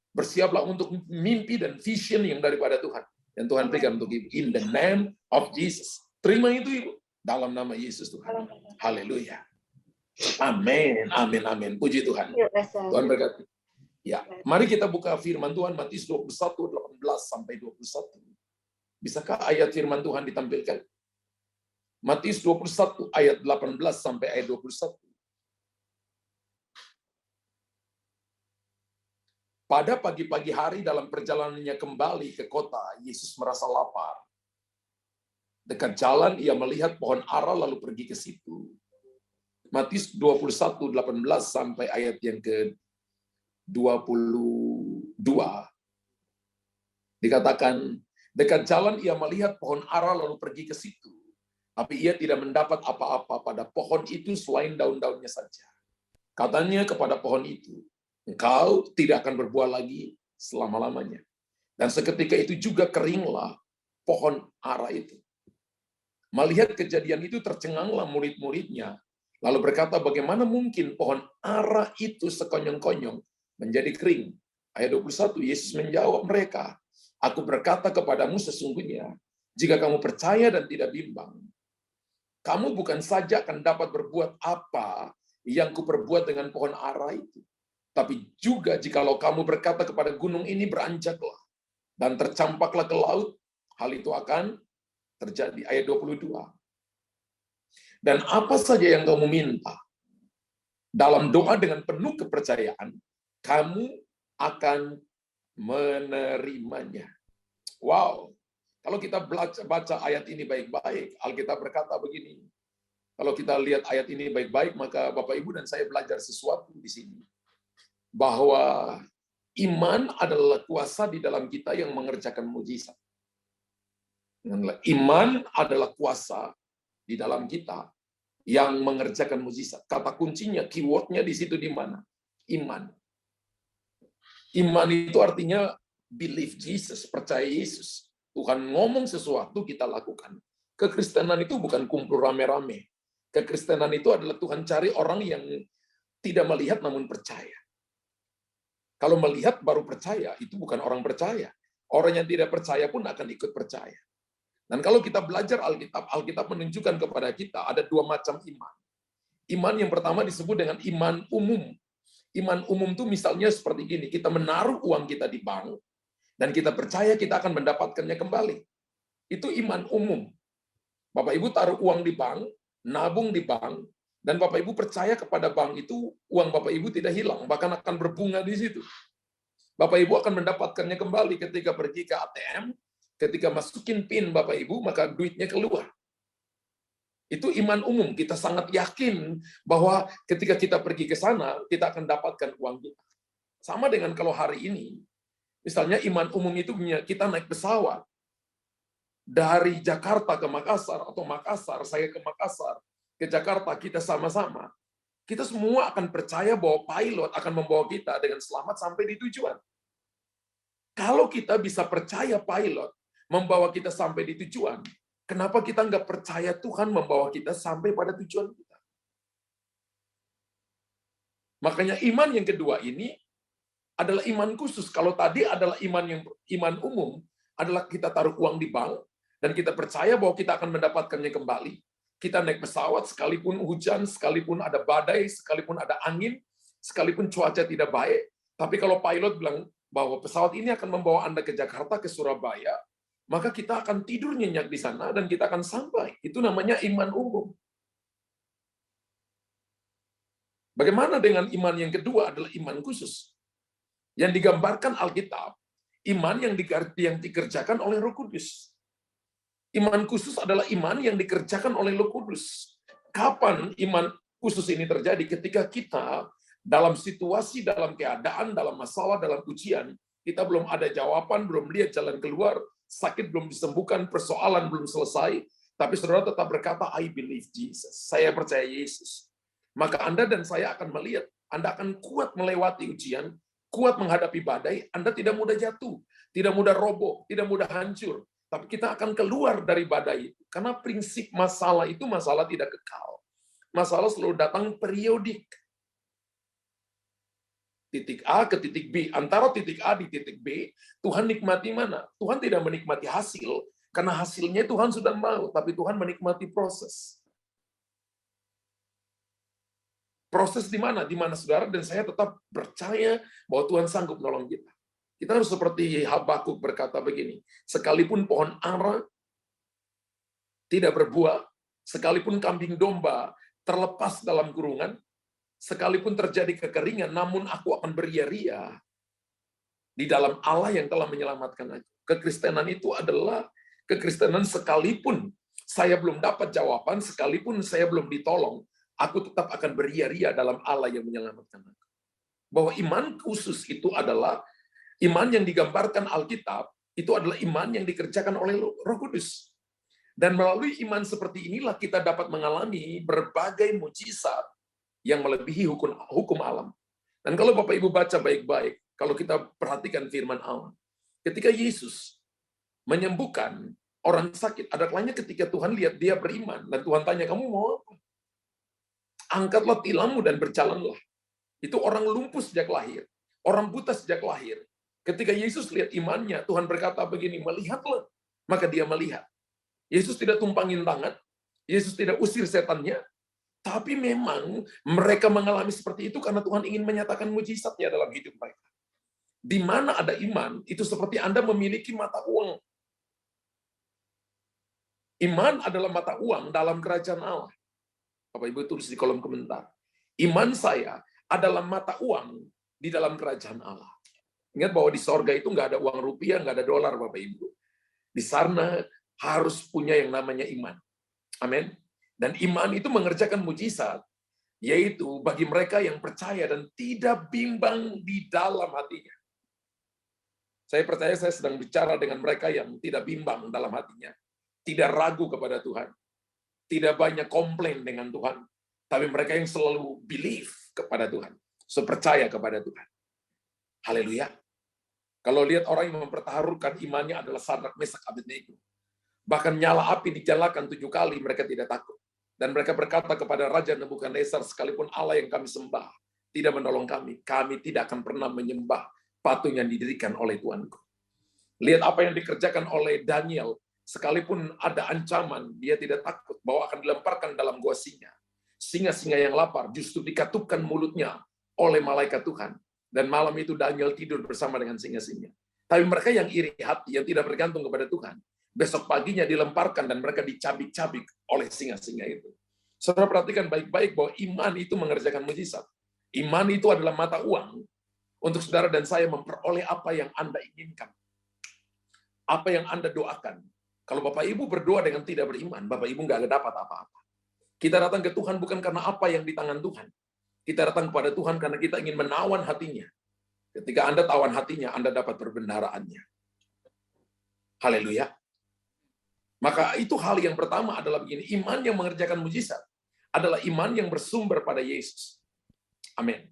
Bersiaplah untuk mimpi dan vision yang daripada Tuhan. Yang Tuhan berikan untuk ibu. In the name of Jesus. Terima itu ibu. Dalam nama Yesus Tuhan. Haleluya. Amin. Amin. Amin. Puji Tuhan. Tuhan berkati. Ya, mari kita buka firman Tuhan Matius 21, 18 sampai 21. Bisakah ayat firman Tuhan ditampilkan? Matius 21 ayat 18 sampai ayat 21. Pada pagi-pagi hari dalam perjalanannya kembali ke kota, Yesus merasa lapar. Dekat jalan ia melihat pohon ara lalu pergi ke situ. Matius 21, 18 sampai ayat yang ke-22. Dikatakan, dekat jalan ia melihat pohon ara lalu pergi ke situ. Tapi ia tidak mendapat apa-apa pada pohon itu selain daun-daunnya saja. Katanya kepada pohon itu, engkau tidak akan berbuah lagi selama-lamanya. Dan seketika itu juga keringlah pohon ara itu. Melihat kejadian itu tercenganglah murid-muridnya. Lalu berkata, bagaimana mungkin pohon ara itu sekonyong-konyong menjadi kering? Ayat 21, Yesus menjawab mereka, aku berkata kepadamu sesungguhnya, jika kamu percaya dan tidak bimbang, kamu bukan saja akan dapat berbuat apa yang kuperbuat dengan pohon ara itu, tapi juga jikalau kamu berkata kepada gunung ini beranjaklah dan tercampaklah ke laut, hal itu akan terjadi. Ayat 22. Dan apa saja yang kamu minta, dalam doa dengan penuh kepercayaan, kamu akan menerimanya. Wow. Kalau kita baca ayat ini baik-baik, Alkitab berkata begini. Kalau kita lihat ayat ini baik-baik, maka Bapak Ibu dan saya belajar sesuatu di sini. Bahwa iman adalah kuasa di dalam kita yang mengerjakan mujizat. Iman adalah kuasa di dalam kita yang mengerjakan mujizat. Kata kuncinya, keywordnya di situ di mana? Iman. Iman itu artinya believe Jesus, percaya Yesus. Tuhan ngomong sesuatu, kita lakukan. Kekristenan itu bukan kumpul rame-rame. Kekristenan itu adalah Tuhan cari orang yang tidak melihat namun percaya. Kalau melihat baru percaya, itu bukan orang percaya. Orang yang tidak percaya pun akan ikut percaya. Dan kalau kita belajar Alkitab, Alkitab menunjukkan kepada kita ada 2 macam iman. Iman yang pertama disebut dengan iman umum. Iman umum itu misalnya seperti gini, kita menaruh uang kita di bank, dan kita percaya kita akan mendapatkannya kembali. Itu iman umum. Bapak Ibu taruh uang di bank, nabung di bank, dan Bapak Ibu percaya kepada bank itu, uang Bapak Ibu tidak hilang, bahkan akan berbunga di situ. Bapak Ibu akan mendapatkannya kembali ketika pergi ke ATM, ketika masukin PIN Bapak Ibu, maka duitnya keluar. Itu iman umum. Kita sangat yakin bahwa ketika kita pergi ke sana, kita akan dapatkan uang kita. Sama dengan kalau hari ini, misalnya iman umum itu kita naik pesawat dari Jakarta ke Makassar, atau Makassar, saya ke Makassar, ke Jakarta, kita sama-sama. kita semua akan percaya bahwa pilot akan membawa kita dengan selamat sampai di tujuan. Kalau kita bisa percaya pilot membawa kita sampai di tujuan, kenapa kita nggak percaya Tuhan membawa kita sampai pada tujuan kita? Makanya iman yang kedua ini adalah iman khusus. Kalau tadi adalah iman umum, adalah kita taruh uang di bank, dan kita percaya bahwa kita akan mendapatkannya kembali. Kita naik pesawat, sekalipun hujan, sekalipun ada badai, sekalipun ada angin, sekalipun cuaca tidak baik. Tapi kalau pilot bilang bahwa pesawat ini akan membawa Anda ke Jakarta, ke Surabaya, maka kita akan tidur nyenyak di sana dan kita akan sampai. Itu namanya iman umum. Bagaimana dengan iman yang kedua adalah iman khusus. Yang digambarkan Alkitab, iman yang dikerjakan oleh Roh Kudus. Iman khusus adalah iman yang dikerjakan oleh Roh Kudus. Kapan iman khusus ini terjadi? Ketika kita dalam situasi, dalam keadaan, dalam masalah, dalam ujian, kita belum ada jawaban, belum lihat jalan keluar, sakit belum disembuhkan, persoalan belum selesai, tapi saudara tetap berkata, I believe Jesus. Saya percaya Yesus. Maka Anda dan saya akan melihat, Anda akan kuat melewati ujian, kuat menghadapi badai, Anda tidak mudah jatuh, tidak mudah roboh, tidak mudah hancur. Tapi kita akan keluar dari badai itu. Karena prinsip masalah itu masalah tidak kekal. Masalah selalu datang periodik. Titik A ke titik B. Antara titik A di titik B, Tuhan nikmati mana? Tuhan tidak menikmati hasil, karena hasilnya Tuhan sudah mau, tapi Tuhan menikmati proses. Proses di mana? Di mana saudara dan saya tetap percaya bahwa Tuhan sanggup menolong kita. Kita harus seperti Habakuk berkata begini, sekalipun pohon ara tidak berbuah, sekalipun kambing domba terlepas dalam kurungan, sekalipun terjadi kekeringan, namun aku akan beria-ria di dalam Allah yang telah menyelamatkan aku. Kekristenan itu adalah kekristenan sekalipun saya belum dapat jawaban, sekalipun saya belum ditolong, aku tetap akan beria-ria dalam Allah yang menyelamatkan aku. Bahwa iman khusus itu adalah iman yang digambarkan Alkitab, itu adalah iman yang dikerjakan oleh Roh Kudus. Dan melalui iman seperti inilah kita dapat mengalami berbagai mujizat yang melebihi hukum alam. Dan kalau Bapak Ibu baca baik-baik, kalau kita perhatikan firman Allah, ketika Yesus menyembuhkan orang sakit, ada kalanya ketika Tuhan lihat dia beriman, dan Tuhan tanya, kamu mau apa? Angkatlah tilammu dan berjalanlah. Itu orang lumpuh sejak lahir, orang buta sejak lahir. Ketika Yesus lihat imannya, Tuhan berkata begini, melihatlah. Maka dia melihat. Yesus tidak tumpangin tangan, Yesus tidak usir setannya, tapi memang mereka mengalami seperti itu karena Tuhan ingin menyatakan mujizatnya dalam hidup mereka. Di mana ada iman, itu seperti Anda memiliki mata uang. Iman adalah mata uang dalam kerajaan Allah. Bapak Ibu tulis di kolom komentar. Iman saya adalah mata uang di dalam kerajaan Allah. Ingat bahwa di sorga itu nggak ada uang rupiah, nggak ada dolar, Bapak Ibu. Di sana harus punya yang namanya iman. Amin. Dan iman itu mengerjakan mujizat, yaitu bagi mereka yang percaya dan tidak bimbang di dalam hatinya. Saya percaya saya sedang bicara dengan mereka yang tidak bimbang dalam hatinya, tidak ragu kepada Tuhan, tidak banyak komplain dengan Tuhan, tapi mereka yang selalu believe kepada Tuhan, percaya kepada Tuhan. Haleluya. Kalau lihat orang yang mempertaruhkan imannya adalah Sadrak, Mesak, Abednego. Bahkan nyala api dinyalakan 7 kali, mereka tidak takut. Dan mereka berkata kepada Raja Nebukadnezar, sekalipun Allah yang kami sembah tidak menolong kami, kami tidak akan pernah menyembah patung yang didirikan oleh Tuanku. Lihat apa yang dikerjakan oleh Daniel. Sekalipun ada ancaman, dia tidak takut bahwa akan dilemparkan dalam gua singa. Singa-singa yang lapar justru dikatupkan mulutnya oleh malaikat Tuhan. Dan malam itu Daniel tidur bersama dengan singa-singa. Tapi mereka yang iri hati, yang tidak bergantung kepada Tuhan, besok paginya dilemparkan dan mereka dicabik-cabik oleh singa-singa itu. Saudara perhatikan baik-baik bahwa iman itu mengerjakan mujizat. Iman itu adalah mata uang untuk saudara dan saya memperoleh apa yang Anda inginkan. Apa yang Anda doakan. Kalau Bapak Ibu berdoa dengan tidak beriman, Bapak Ibu nggak dapat apa-apa. Kita datang ke Tuhan bukan karena apa yang di tangan Tuhan. Kita datang kepada Tuhan karena kita ingin menawan hatinya. Ketika Anda tawan hatinya, Anda dapat perbendaharaannya. Haleluya. Maka itu hal yang pertama adalah begini, iman yang mengerjakan mujizat adalah iman yang bersumber pada Yesus. Amin.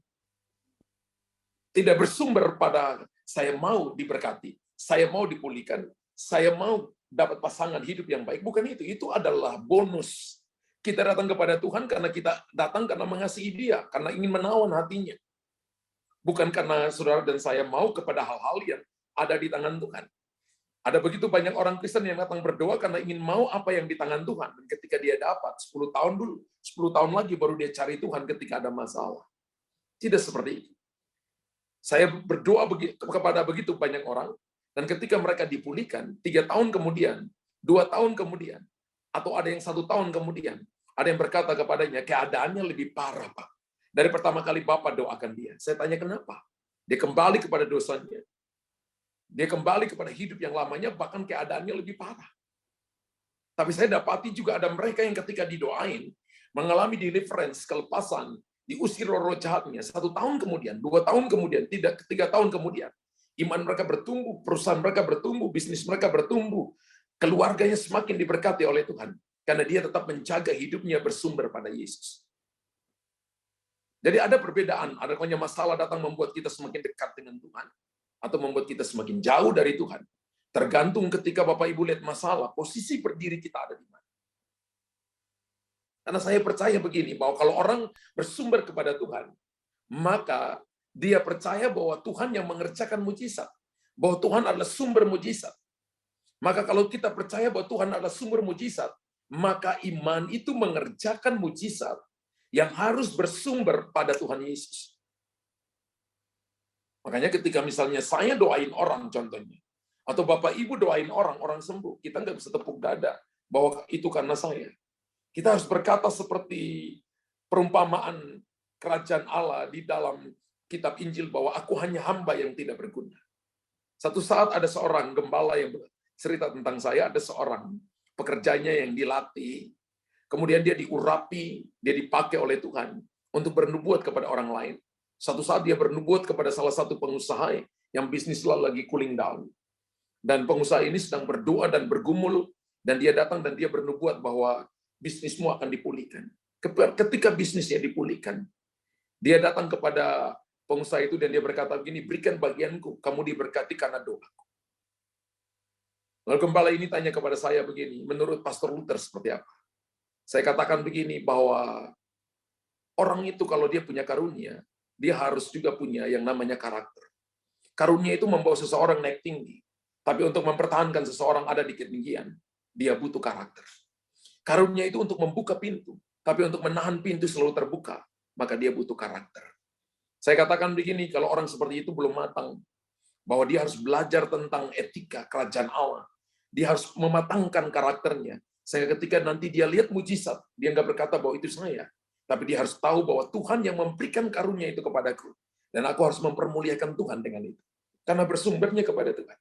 Tidak bersumber pada saya mau diberkati, saya mau dipulihkan, saya mau dapat pasangan hidup yang baik. Bukan itu. Itu adalah bonus. Kita datang kepada Tuhan karena kita datang karena mengasihi Dia, karena ingin menawan hatinya. Bukan karena saudara dan saya mau kepada hal-hal yang ada di tangan Tuhan. Ada begitu banyak orang Kristen yang datang berdoa karena ingin mau apa yang di tangan Tuhan. Dan ketika dia dapat, 10 tahun dulu, 10 tahun lagi baru dia cari Tuhan ketika ada masalah. Tidak seperti itu. Saya berdoa kepada begitu banyak orang, dan ketika mereka dipulihkan, 3 tahun kemudian, 2 tahun kemudian, atau ada yang 1 tahun kemudian, ada yang berkata kepadanya, keadaannya lebih parah, Pak. Dari pertama kali Bapak doakan dia. Saya tanya kenapa? Dia kembali kepada dosanya. Dia kembali kepada hidup yang lamanya, bahkan keadaannya lebih parah. Tapi saya dapati juga ada mereka yang ketika didoain, mengalami deliverance, kelepasan, diusir roh jahatnya. 1 tahun kemudian, 2 tahun kemudian, 3 tahun kemudian, iman mereka bertumbuh, perusahaan mereka bertumbuh, bisnis mereka bertumbuh, keluarganya semakin diberkati oleh Tuhan. Karena dia tetap menjaga hidupnya bersumber pada Yesus. Jadi ada perbedaan, adanya masalah datang membuat kita semakin dekat dengan Tuhan, atau membuat kita semakin jauh dari Tuhan. Tergantung ketika Bapak Ibu lihat masalah, posisi berdiri kita ada di mana. Karena saya percaya begini, bahwa kalau orang bersumber kepada Tuhan, maka dia percaya bahwa Tuhan yang mengerjakan mujizat, bahwa Tuhan adalah sumber mujizat. Maka kalau kita percaya bahwa Tuhan adalah sumber mujizat, maka iman itu mengerjakan mujizat yang harus bersumber pada Tuhan Yesus. Makanya ketika misalnya saya doain orang contohnya, atau Bapak Ibu doain orang sembuh, kita nggak bisa tepuk dada bahwa itu karena saya. Kita harus berkata seperti perumpamaan kerajaan Allah di dalam kitab Injil bahwa aku hanya hamba yang tidak berguna. Satu saat ada seorang gembala yang cerita tentang saya, ada seorang pekerjanya yang dilatih, kemudian dia diurapi, dia dipakai oleh Tuhan untuk bernubuat kepada orang lain. Satu saat dia bernubuat kepada salah satu pengusaha yang bisnisnya lagi cooling down. Dan pengusaha ini sedang berdoa dan bergumul, dan dia datang dan dia bernubuat bahwa bisnismu akan dipulihkan. Ketika bisnisnya dipulihkan, dia datang kepada pengusaha itu dan dia berkata begini, berikan bagianku, kamu diberkati karena doaku. Lalu gembala ini tanya kepada saya begini, menurut Pastor Luther seperti apa? Saya katakan begini, bahwa orang itu kalau dia punya karunia, dia harus juga punya yang namanya karakter. Karunia itu membawa seseorang naik tinggi. Tapi untuk mempertahankan seseorang ada di ketinggian, dia butuh karakter. Karunia itu untuk membuka pintu. Tapi untuk menahan pintu selalu terbuka, maka dia butuh karakter. Saya katakan begini, kalau orang seperti itu belum matang, bahwa dia harus belajar tentang etika kerajaan Allah. Dia harus mematangkan karakternya. Sehingga ketika nanti dia lihat mujizat, dia nggak berkata bahwa itu saya. Tapi dia harus tahu bahwa Tuhan yang memberikan karunia itu kepadaku. Dan aku harus mempermuliakan Tuhan dengan itu. Karena bersumbernya kepada Tuhan.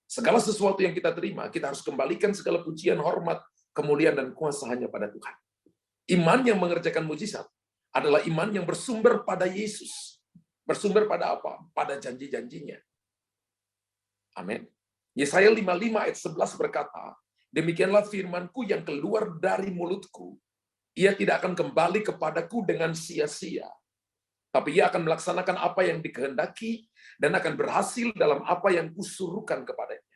Segala sesuatu yang kita terima, kita harus kembalikan segala pujian, hormat, kemuliaan, dan kuasa hanya pada Tuhan. Iman yang mengerjakan mujizat adalah iman yang bersumber pada Yesus. Bersumber pada apa? Pada janji-janjinya. Amin. Yesaya 55 ayat 11 berkata, demikianlah firmanku yang keluar dari mulutku. Ia tidak akan kembali kepadaku dengan sia-sia. Tapi ia akan melaksanakan apa yang dikehendaki dan akan berhasil dalam apa yang kusuruhkan kepadanya.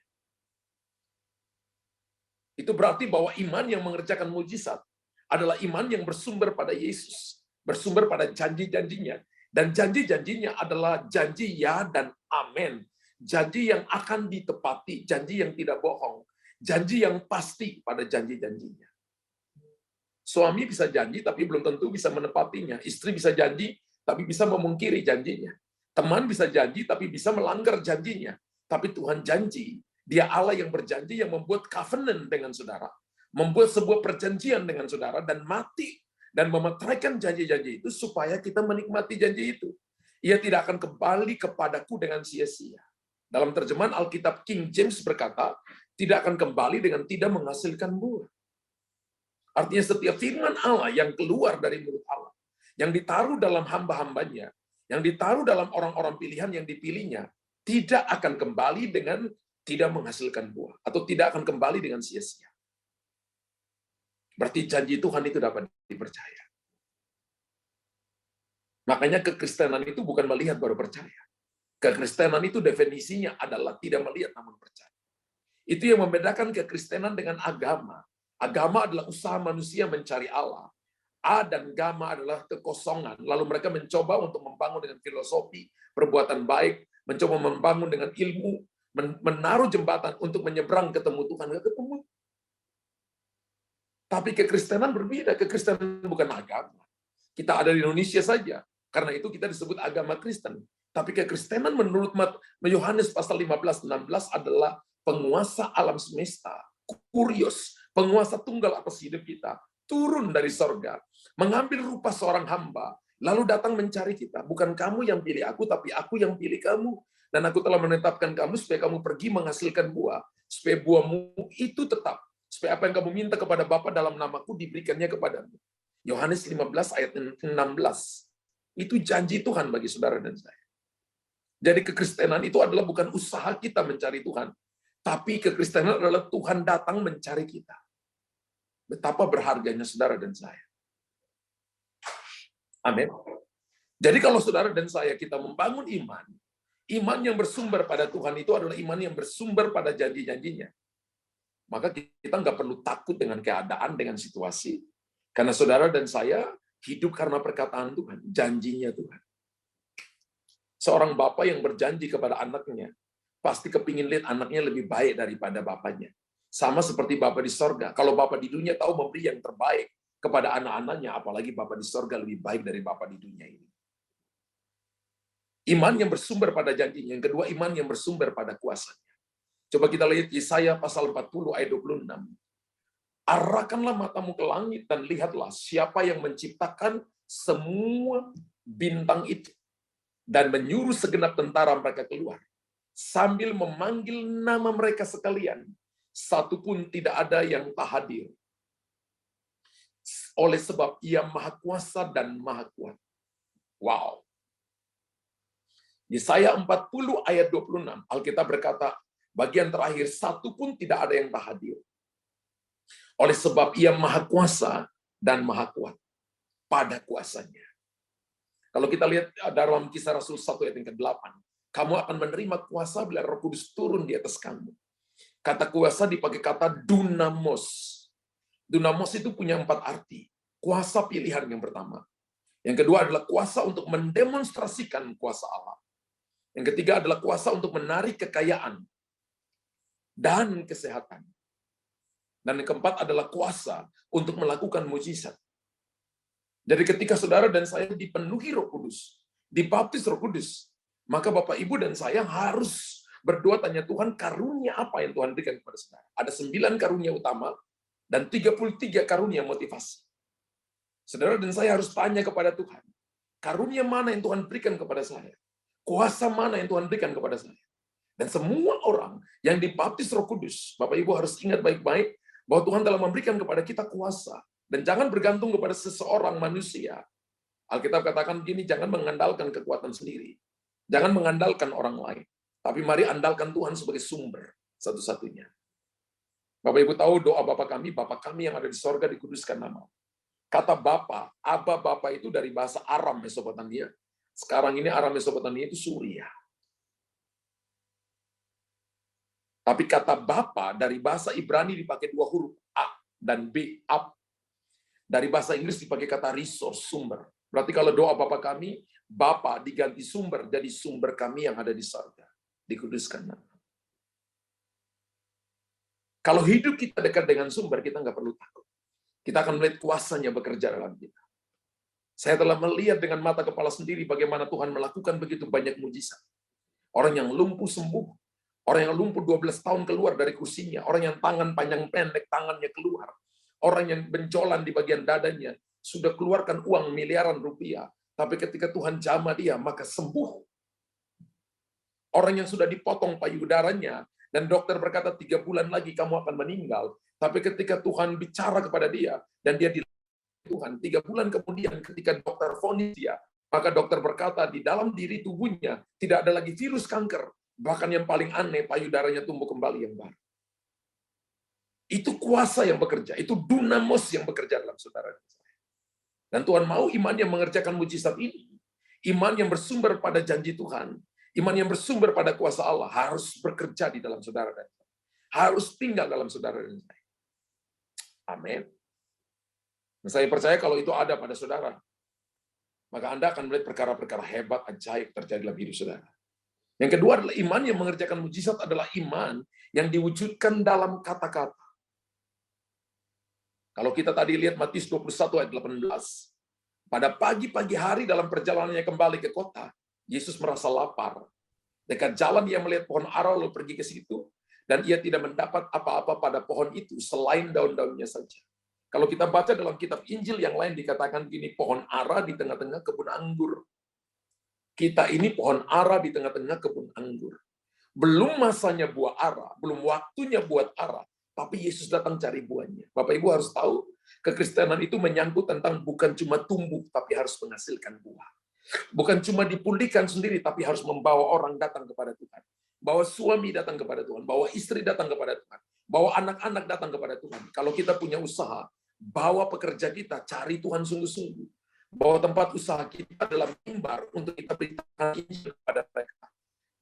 Itu berarti bahwa iman yang mengerjakan mujizat adalah iman yang bersumber pada Yesus. Bersumber pada janji-janjinya. Dan janji-janjinya adalah janji ya dan amin. Janji yang akan ditepati, janji yang tidak bohong. Janji yang pasti pada janji-janjinya. Suami bisa janji tapi belum tentu bisa menepatinya. Istri bisa janji tapi bisa memungkiri janjinya. Teman bisa janji tapi bisa melanggar janjinya. Tapi Tuhan janji, Dia Allah yang berjanji yang membuat covenant dengan saudara, membuat sebuah perjanjian dengan saudara dan mati dan memeteraikan janji-janji itu supaya kita menikmati janji itu. Ia tidak akan kembali kepadaku dengan sia-sia. Dalam terjemahan Alkitab King James berkata, tidak akan kembali dengan tidak menghasilkan buah. Artinya setiap firman Allah yang keluar dari mulut Allah, yang ditaruh dalam hamba-hambanya, yang ditaruh dalam orang-orang pilihan yang dipilihnya, tidak akan kembali dengan tidak menghasilkan buah, atau tidak akan kembali dengan sia-sia. Berarti janji Tuhan itu dapat dipercaya. Makanya kekristenan itu bukan melihat baru percaya. Kekristenan itu definisinya adalah tidak melihat namun percaya. Itu yang membedakan kekristenan dengan agama. Agama adalah usaha manusia mencari Allah. A dan gamma adalah kekosongan. Lalu mereka mencoba untuk membangun dengan filosofi, perbuatan baik, mencoba membangun dengan ilmu, menaruh jembatan untuk menyeberang ketemu Tuhan. Nggak ketemu. Tapi kekristenan berbeda. Kekristenan bukan agama. Kita ada di Indonesia saja. Karena itu kita disebut agama Kristen. Tapi kekristenan menurut Yohanes pasal 15-16 adalah penguasa alam semesta. Kurios, penguasa tunggal atas hidup kita. Turun dari sorga, mengambil rupa seorang hamba, lalu datang mencari kita. Bukan kamu yang pilih aku, tapi aku yang pilih kamu. Dan aku telah menetapkan kamu supaya kamu pergi menghasilkan buah. Supaya buahmu itu tetap. Supaya apa yang kamu minta kepada Bapa dalam namaku diberikannya kepadamu. Yohanes 15 ayat 16. Itu janji Tuhan bagi saudara dan saya. Jadi kekristenan itu adalah bukan usaha kita mencari Tuhan. Tapi kekristenan adalah Tuhan datang mencari kita. Betapa berharganya saudara dan saya. Amin. Jadi kalau saudara dan saya kita membangun iman, iman yang bersumber pada Tuhan itu adalah iman yang bersumber pada janji-janjinya. Maka kita nggak perlu takut dengan keadaan, dengan situasi. Karena saudara dan saya hidup karena perkataan Tuhan, janjinya Tuhan. Seorang bapak yang berjanji kepada anaknya, pasti kepingin lihat anaknya lebih baik daripada bapaknya. Sama seperti Bapa di sorga. Kalau Bapa di dunia tahu memberi yang terbaik kepada anak-anaknya, apalagi Bapa di sorga lebih baik dari Bapa di dunia ini. Iman yang bersumber pada janjinya. Yang kedua, iman yang bersumber pada kuasanya. Coba kita lihat Yesaya pasal 40 ayat 26. Arahkanlah matamu ke langit dan lihatlah siapa yang menciptakan semua bintang itu dan menyuruh segenap tentara mereka keluar sambil memanggil nama mereka sekalian. Satu pun tidak ada yang tak hadir. Oleh sebab ia maha kuasa dan maha kuat. Wow. Yesaya 40 ayat 26. Alkitab berkata, bagian terakhir, satu pun tidak ada yang tak hadir. Oleh sebab ia maha kuasa dan maha kuat pada kuasanya. Kalau kita lihat dalam Kisah Rasul 1 ayat yang ke-8, kamu akan menerima kuasa bila Roh Kudus turun di atas kamu. Kata kuasa dipakai kata dunamos. Dunamos itu punya 4 arti. Kuasa pilihan yang pertama. Yang kedua adalah kuasa untuk mendemonstrasikan kuasa Allah. Yang ketiga adalah kuasa untuk menarik kekayaan dan kesehatan. Dan yang keempat adalah kuasa untuk melakukan mujizat. Jadi ketika saudara dan saya dipenuhi Roh Kudus, dibaptis Roh Kudus, maka Bapak, Ibu, dan saya harus berdoa tanya Tuhan, karunia apa yang Tuhan berikan kepada saudara? Ada 9 karunia utama dan 33 karunia motivasi. Saudara dan saya harus tanya kepada Tuhan, karunia mana yang Tuhan berikan kepada saya? Kuasa mana yang Tuhan berikan kepada saya? Dan semua orang yang dibaptis Roh Kudus, Bapak Ibu harus ingat baik-baik bahwa Tuhan telah memberikan kepada kita kuasa. Dan jangan bergantung kepada seseorang manusia. Alkitab katakan begini, jangan mengandalkan kekuatan sendiri. Jangan mengandalkan orang lain. Tapi mari andalkan Tuhan sebagai sumber satu-satunya. Bapak Ibu tahu doa Bapa kami yang ada di sorga, dikuduskan nama. Kata Bapa, Aba Bapa itu dari bahasa Aram Mesopotamia. Sekarang ini Aram Mesopotamia itu Suria. Tapi kata Bapa dari bahasa Ibrani dipakai 2 huruf, A dan B, Ab. Dari bahasa Inggris dipakai kata resource, sumber. Berarti kalau doa Bapa kami, Bapa diganti sumber, jadi sumber kami yang ada di surga. Dikuduskan nama. Kalau hidup kita dekat dengan sumber, kita nggak perlu takut. Kita akan melihat kuasanya bekerja dalam kita. Saya telah melihat dengan mata kepala sendiri bagaimana Tuhan melakukan begitu banyak mujizat. Orang yang lumpuh sembuh. Orang yang lumpuh 12 tahun keluar dari kursinya. Orang yang tangan panjang pendek, tangannya keluar. Orang yang benjolan di bagian dadanya. Sudah keluarkan uang miliaran rupiah. Tapi ketika Tuhan jamah dia, maka sembuh. Orang yang sudah dipotong payudaranya. Dan dokter berkata 3 bulan lagi kamu akan meninggal. Tapi ketika Tuhan bicara kepada dia. Dan dia Tuhan, 3 bulan kemudian ketika dokter vonis dia. Maka dokter berkata di dalam diri tubuhnya tidak ada lagi virus kanker. Bahkan yang paling aneh, payudaranya tumbuh kembali yang baru. Itu kuasa yang bekerja. Itu dunamos yang bekerja dalam saudara. Dan Tuhan mau iman yang mengerjakan mujizat ini. Iman yang bersumber pada janji Tuhan, iman yang bersumber pada kuasa Allah harus bekerja di dalam saudara dan saya. Harus tinggal dalam saudara dan saya. Amin. Dan saya percaya kalau itu ada pada saudara, maka Anda akan melihat perkara-perkara hebat, ajaib terjadi dalam hidup saudara. Yang kedua adalah iman yang mengerjakan mujizat adalah iman yang diwujudkan dalam kata-kata. Kalau kita tadi lihat Matius 21 ayat 18, pada pagi-pagi hari dalam perjalanannya kembali ke kota, Yesus merasa lapar. Dekat jalan ia melihat pohon ara lalu pergi ke situ, dan ia tidak mendapat apa-apa pada pohon itu selain daun-daunnya saja. Kalau kita baca dalam kitab Injil yang lain dikatakan gini, pohon ara di tengah-tengah kebun anggur. Kita ini pohon ara di tengah-tengah kebun anggur. Belum masanya buah ara, belum waktunya buat ara, tapi Yesus datang cari buahnya. Bapak Ibu harus tahu, kekristenan itu menyangkut tentang bukan cuma tumbuh, tapi harus menghasilkan buah. Bukan cuma dipulihkan sendiri, tapi harus membawa orang datang kepada Tuhan. Bawa suami datang kepada Tuhan, bawa istri datang kepada Tuhan, bawa anak-anak datang kepada Tuhan. Kalau kita punya usaha, bawa pekerja kita, cari Tuhan sungguh-sungguh. Bawa tempat usaha kita dalam mimbar untuk kita beritakan Injil kepada mereka.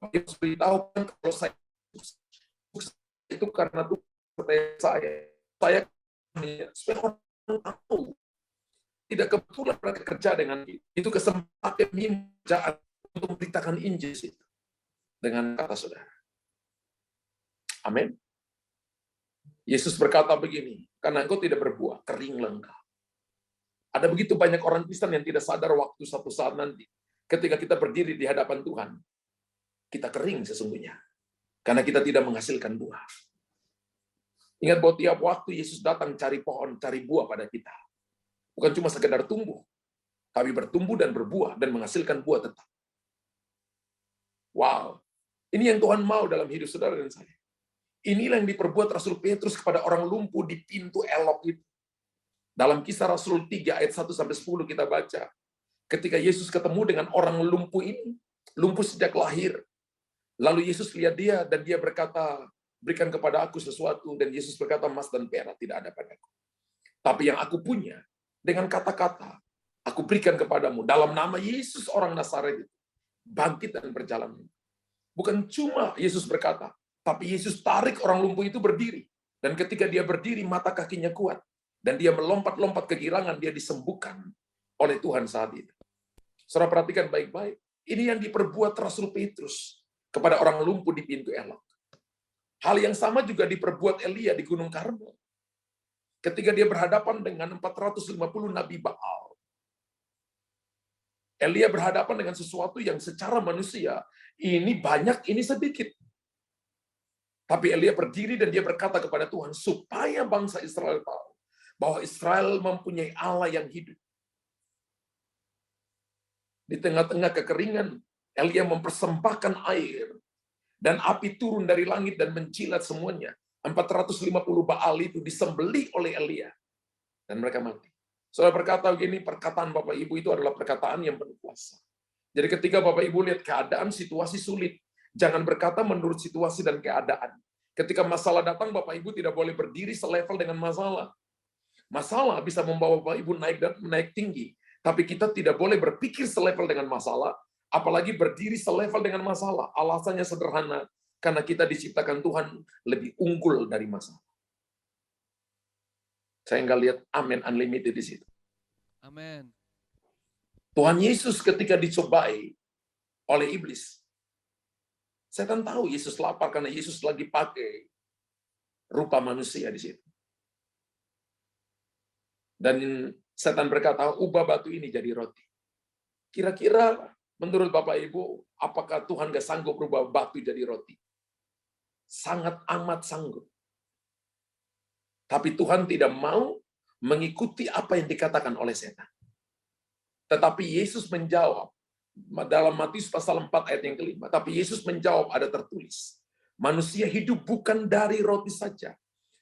Kita harus beritahu kalau saya sukses itu karena Tuhan saya supaya orang tahu. Tidak kebetulan mereka kerja dengan itu kesempatan pekerjaan untuk memberitakan Injil itu dengan kata saudara. Amin. Yesus berkata begini, karena engkau tidak berbuah, keringlah engkau. Ada begitu banyak orang Kristen yang tidak sadar waktu satu saat nanti, ketika kita berdiri di hadapan Tuhan, kita kering sesungguhnya, karena kita tidak menghasilkan buah. Ingat bahwa tiap waktu Yesus datang cari pohon, cari buah pada kita. Bukan cuma sekedar tumbuh, tapi bertumbuh dan berbuah dan menghasilkan buah tetap. Wow, ini yang Tuhan mau dalam hidup saudara dan saya. Inilah yang diperbuat Rasul Petrus kepada orang lumpuh di pintu Elok itu. Dalam Kisah Rasul 3 ayat 1-10 kita baca. Ketika Yesus ketemu dengan orang lumpuh ini, lumpuh sejak lahir. Lalu Yesus lihat dia dan dia berkata, berikan kepada aku sesuatu. Dan Yesus berkata, emas dan perak tidak ada padaku. Tapi yang aku punya, dengan kata-kata, aku berikan kepadamu. Dalam nama Yesus orang Nazaret itu, bangkit dan berjalan. Bukan cuma Yesus berkata, tapi Yesus tarik orang lumpuh itu berdiri. Dan ketika dia berdiri, mata kakinya kuat. Dan dia melompat-lompat kegirangan, dia disembuhkan oleh Tuhan saat itu. Saudara perhatikan baik-baik. Ini yang diperbuat Rasul Petrus kepada orang lumpuh di pintu Elok. Hal yang sama juga diperbuat Elia di Gunung Karmel. Ketika dia berhadapan dengan 450 Nabi Baal. Elia berhadapan dengan sesuatu yang secara manusia, ini banyak, ini sedikit. Tapi Elia berdiri dan dia berkata kepada Tuhan, supaya bangsa Israel tahu bahwa Israel mempunyai Allah yang hidup. Di tengah-tengah kekeringan, Elia mempersembahkan air, dan api turun dari langit dan menjilat semuanya. 450 Baal itu disembelih oleh Elia, dan mereka mati. Saudara berkata begini, perkataan Bapak Ibu itu adalah perkataan yang penuh kuasa. Jadi ketika Bapak Ibu lihat keadaan, situasi sulit, jangan berkata menurut situasi dan keadaan. Ketika masalah datang, Bapak Ibu tidak boleh berdiri selevel dengan masalah. Masalah bisa membawa Bapak Ibu naik tinggi, tapi kita tidak boleh berpikir selevel dengan masalah, apalagi berdiri selevel dengan masalah. Alasannya sederhana, karena kita diciptakan Tuhan lebih unggul dari masalah. Saya nggak lihat amin unlimited di situ. Amin. Tuhan Yesus ketika dicobai oleh iblis, setan tahu Yesus lapar karena Yesus lagi pakai rupa manusia di situ. Dan setan berkata, ubah batu ini jadi roti. Kira-kira menurut Bapak Ibu, apakah Tuhan gak sanggup rubah batu jadi roti? Sangat amat sanggup. Tapi Tuhan tidak mau mengikuti apa yang dikatakan oleh setan. Tetapi Yesus menjawab, dalam Matius pasal 4 ayat yang kelima, tapi Yesus menjawab ada tertulis, manusia hidup bukan dari roti saja,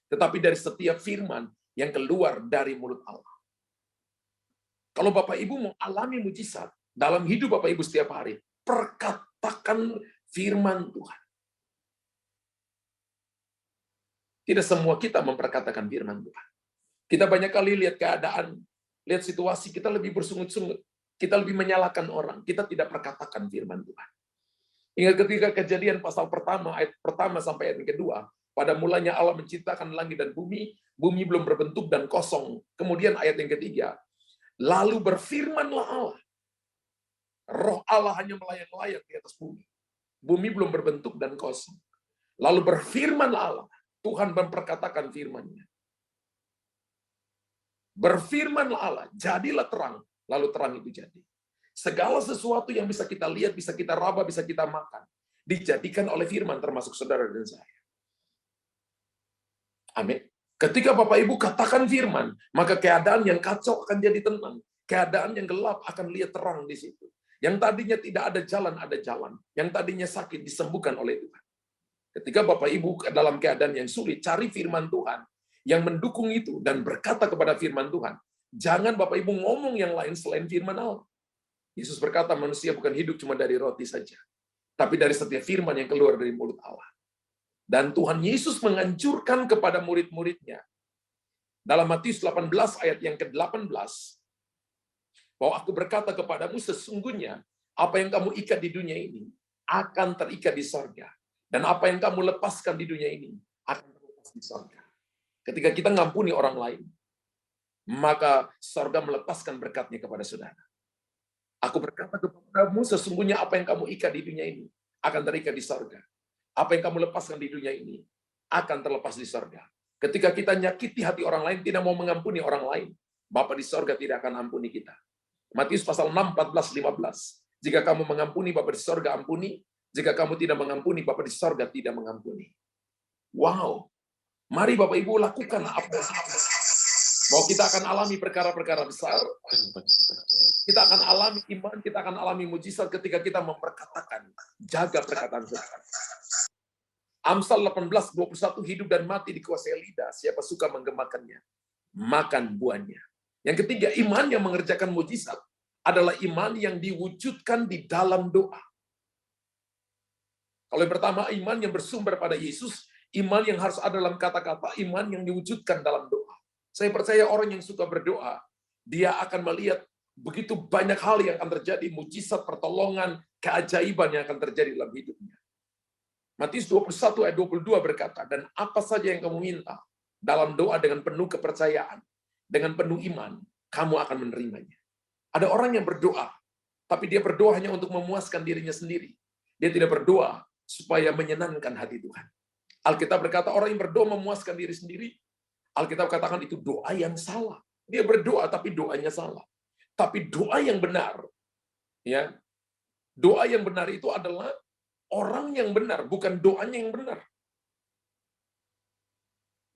tetapi dari setiap firman yang keluar dari mulut Allah. Kalau Bapak Ibu mau alami mujizat dalam hidup Bapak Ibu setiap hari, perkatakan firman Tuhan. Tidak semua kita memperkatakan firman Tuhan. Kita banyak kali lihat keadaan, lihat situasi, kita lebih bersungut-sungut. Kita lebih menyalahkan orang. Kita tidak perkatakan firman Tuhan. Hingga ketika Kejadian pasal pertama, ayat pertama sampai ayat yang kedua, pada mulanya Allah menciptakan langit dan bumi belum berbentuk dan kosong. Kemudian ayat yang ketiga, lalu berfirmanlah Allah. Roh Allah hanya melayang-layang di atas bumi. Bumi belum berbentuk dan kosong. Lalu berfirmanlah Allah. Tuhan memperkatakan firman-Nya. Berfirmanlah Allah, jadilah terang. Lalu terang itu jadi. Segala sesuatu yang bisa kita lihat, bisa kita raba, bisa kita makan, dijadikan oleh firman, termasuk saudara dan saya. Amin. Ketika Bapak Ibu katakan firman, maka keadaan yang kacau akan jadi tenang. Keadaan yang gelap akan lihat terang di situ. Yang tadinya tidak ada jalan. Yang tadinya sakit disembuhkan oleh Tuhan. Ketika Bapak Ibu dalam keadaan yang sulit, cari firman Tuhan yang mendukung itu dan berkata kepada firman Tuhan. Jangan Bapak Ibu ngomong yang lain selain firman Allah. Yesus berkata, manusia bukan hidup cuma dari roti saja, tapi dari setiap firman yang keluar dari mulut Allah. Dan Tuhan Yesus menganjurkan kepada murid-muridnya dalam Matius 18 ayat yang ke-18, bahwa aku berkata kepadamu, sesungguhnya apa yang kamu ikat di dunia ini akan terikat di sorga. Dan apa yang kamu lepaskan di dunia ini akan terlepas di sorga. Ketika kita ngampuni orang lain, maka sorga melepaskan berkatnya kepada saudara. Aku berkata kepadamu, sesungguhnya apa yang kamu ikat di dunia ini akan terikat di sorga. Apa yang kamu lepaskan di dunia ini akan terlepas di sorga. Ketika kita nyakiti hati orang lain, tidak mau mengampuni orang lain, Bapa di sorga tidak akan ampuni kita. Matius pasal 6, 14, 15. Jika kamu mengampuni, Bapa di sorga ampuni. Jika kamu tidak mengampuni, Bapa di sorga tidak mengampuni. Wow. Mari Bapak Ibu lakukan apa bahwa kita akan alami perkara-perkara besar. Kita akan alami iman, kita akan alami mujizat ketika kita memperkatakan, jaga perkataan kita. Amsal 18:21, hidup dan mati dikuasai lidah, siapa suka menggemakannya, makan buahnya. Yang ketiga, iman yang mengerjakan mujizat adalah iman yang diwujudkan di dalam doa. Kalau yang pertama, iman yang bersumber pada Yesus, iman yang harus ada dalam kata-kata, iman yang diwujudkan dalam doa. Saya percaya orang yang suka berdoa, dia akan melihat begitu banyak hal yang akan terjadi, mujizat, pertolongan, keajaiban yang akan terjadi dalam hidupnya. Matius 21 ayat 22 berkata, dan apa saja yang kamu minta dalam doa dengan penuh kepercayaan, dengan penuh iman, kamu akan menerimanya. Ada orang yang berdoa, tapi dia berdoa hanya untuk memuaskan dirinya sendiri. Dia tidak berdoa supaya menyenangkan hati Tuhan. Alkitab berkata orang yang berdoa memuaskan diri sendiri, Alkitab katakan itu doa yang salah. Dia berdoa tapi doanya salah. Tapi doa yang benar, ya, doa yang benar itu adalah orang yang benar, bukan doanya yang benar.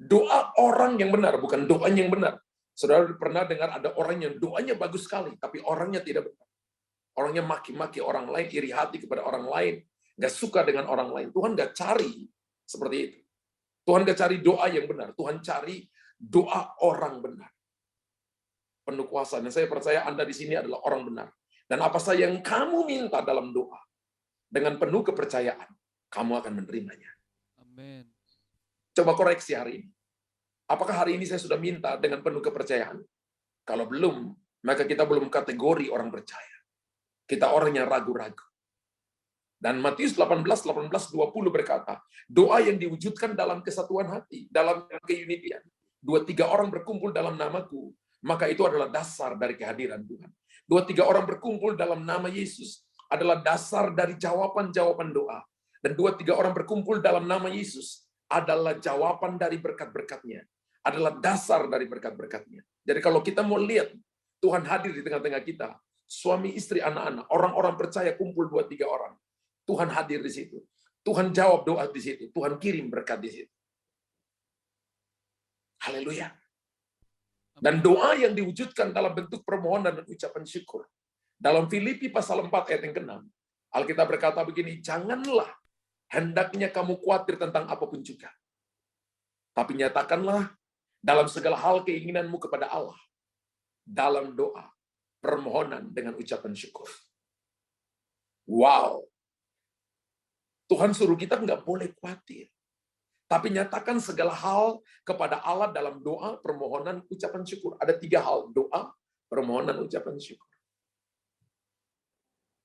Doa orang yang benar, bukan doanya yang benar. Saudara pernah dengar ada orang yang doanya bagus sekali, tapi orangnya tidak benar. Orangnya maki-maki orang lain, iri hati kepada orang lain, nggak suka dengan orang lain. Tuhan nggak cari seperti itu. Tuhan nggak cari doa yang benar. Tuhan cari doa orang benar. Penuh kuasa. Dan saya percaya Anda di sini adalah orang benar. Dan apa saja yang kamu minta dalam doa, dengan penuh kepercayaan, kamu akan menerimanya. Amin. Coba koreksi hari ini. Apakah hari ini saya sudah minta dengan penuh kepercayaan? Kalau belum, maka kita belum kategori orang percaya. Kita orang yang ragu-ragu. Dan Matius 18:20 berkata, doa yang diwujudkan dalam kesatuan hati, dalam keunitian. 2-3 orang berkumpul dalam namaku, maka itu adalah dasar dari kehadiran Tuhan. 2-3 orang berkumpul dalam nama Yesus adalah dasar dari jawaban-jawaban doa. Dan 2-3 orang berkumpul dalam nama Yesus adalah jawaban dari berkat-berkatnya. Adalah dasar dari berkat-berkatnya. Jadi kalau kita mau lihat Tuhan hadir di tengah-tengah kita, suami, istri, anak-anak, orang-orang percaya kumpul 2-3 orang. Tuhan hadir di situ. Tuhan jawab doa di situ. Tuhan kirim berkat di situ. Haleluya. Dan doa yang diwujudkan dalam bentuk permohonan dan ucapan syukur. Dalam Filipi pasal 4 ayat yang ke-6, Alkitab berkata begini, janganlah hendaknya kamu khawatir tentang apapun juga. Tapi nyatakanlah dalam segala hal keinginanmu kepada Allah. Dalam doa, permohonan dengan ucapan syukur. Wow. Tuhan suruh kita nggak boleh khawatir. Tapi nyatakan segala hal kepada Allah dalam doa, permohonan, ucapan syukur. Ada 3 hal, doa, permohonan, ucapan syukur.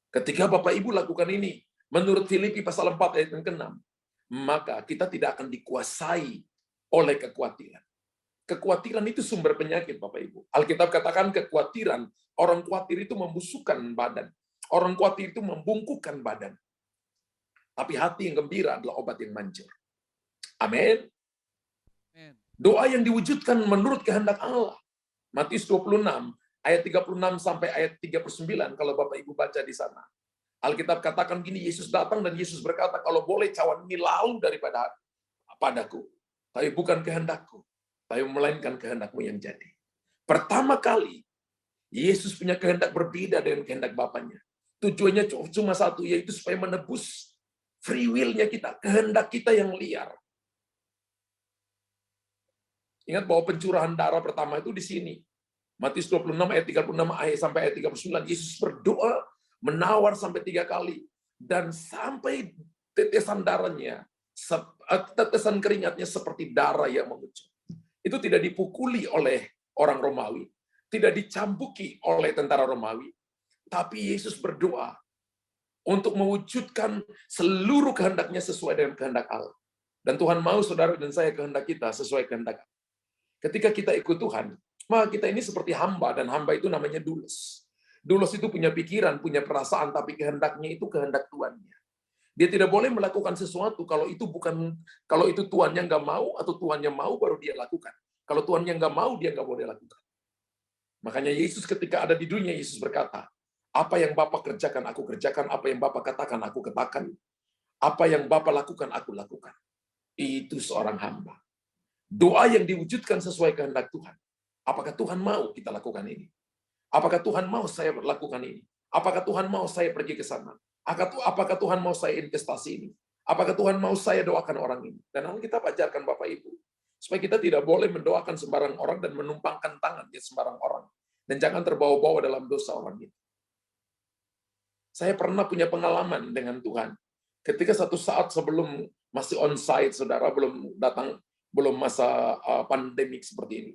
Ketika Bapak Ibu lakukan ini, menurut Filipi pasal 4 ayat yang ke-6, maka kita tidak akan dikuasai oleh kekhawatiran. Kekhawatiran itu sumber penyakit, Bapak Ibu. Alkitab katakan kekhawatiran, orang khawatir itu membusukkan badan. Orang khawatir itu membungkukkan badan. Tapi hati yang gembira adalah obat yang manjur. Amin. Amen. Doa yang diwujudkan menurut kehendak Allah. Matius 26 ayat 36 sampai ayat 39 kalau Bapak Ibu baca di sana. Alkitab katakan gini, Yesus datang dan Yesus berkata, kalau boleh cawan ini lalu daripada padaku, tapi bukan kehendakku, tapi melainkan kehendakmu yang jadi. Pertama kali Yesus punya kehendak berbeda dengan kehendak Bapaknya. Tujuannya cuma satu, yaitu supaya menebus free will-nya kita, kehendak kita yang liar. Ingat bahwa pencurahan darah pertama itu di sini. Matius 26 ayat 36 ayat sampai ayat 39. Yesus berdoa, menawar sampai 3 kali. Dan sampai tetesan darahnya, tetesan keringatnya seperti darah yang mengucur. Itu tidak dipukuli oleh orang Romawi. Tidak dicambuki oleh tentara Romawi. Tapi Yesus berdoa untuk mewujudkan seluruh kehendaknya sesuai dengan kehendak Allah. Dan Tuhan mau saudara dan saya kehendak kita sesuai kehendak Allah. Ketika kita ikut Tuhan, maka kita ini seperti hamba, dan hamba itu namanya doulos. Doulos itu punya pikiran, punya perasaan, tapi kehendaknya itu kehendak Tuannya. Dia tidak boleh melakukan sesuatu kalau itu Tuannya nggak mau, atau Tuannya mau baru dia lakukan. Kalau Tuannya nggak mau, dia nggak boleh lakukan. Makanya Yesus ketika ada di dunia, Yesus berkata, apa yang Bapa kerjakan, aku kerjakan. Apa yang Bapa katakan, aku katakan. Apa yang Bapa lakukan, aku lakukan. Itu seorang hamba. Doa yang diwujudkan sesuai kehendak Tuhan. Apakah Tuhan mau kita lakukan ini? Apakah Tuhan mau saya lakukan ini? Apakah Tuhan mau saya pergi ke sana? Apakah Tuhan mau saya investasi ini? Apakah Tuhan mau saya doakan orang ini? Dan kita ajarkan Bapak Ibu, supaya kita tidak boleh mendoakan sembarang orang dan menumpangkan tangan di sembarang orang. Dan jangan terbawa-bawa dalam dosa orang itu. Saya pernah punya pengalaman dengan Tuhan. Ketika satu saat sebelum masih on-site, saudara, belum masa pandemik seperti ini.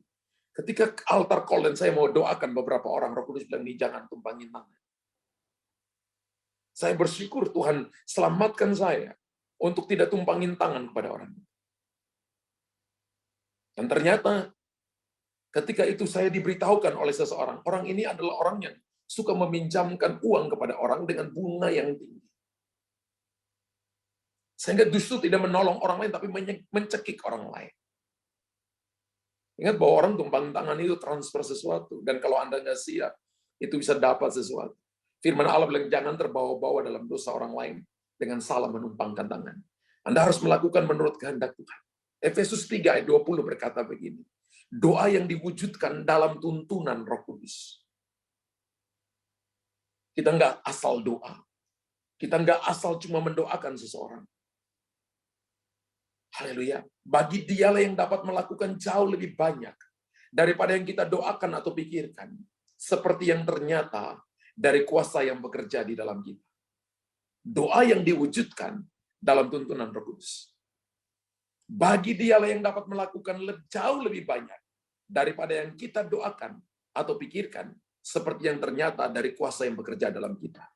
Ketika altar call dan saya mau doakan beberapa orang, Roh Kudus bilang, nih jangan tumpangin tangan. Saya bersyukur Tuhan selamatkan saya untuk tidak tumpangin tangan kepada orang. Dan ternyata ketika itu saya diberitahukan oleh seseorang, orang ini adalah orang yang suka meminjamkan uang kepada orang dengan bunga yang tinggi. Sehingga justru tidak menolong orang lain, tapi mencekik orang lain. Ingat bahwa orang tumpang tangan itu transfer sesuatu. Dan kalau Anda nggak siap, itu bisa dapat sesuatu. Firman Allah bilang, jangan terbawa-bawa dalam dosa orang lain dengan salah menumpangkan tangan. Anda harus melakukan menurut kehendak Tuhan. Efesus 3 ayat 20 berkata begini, doa yang diwujudkan dalam tuntunan Roh Kudus. Kita nggak asal doa. Kita nggak asal cuma mendoakan seseorang. Haleluya. Bagi dialah yang dapat melakukan jauh lebih banyak daripada yang kita doakan atau pikirkan. Seperti yang ternyata dari kuasa yang bekerja di dalam kita. Doa yang diwujudkan dalam tuntunan Roh Kudus. Bagi dialah yang dapat melakukan jauh lebih banyak daripada yang kita doakan atau pikirkan. Seperti yang ternyata dari kuasa yang bekerja dalam kita.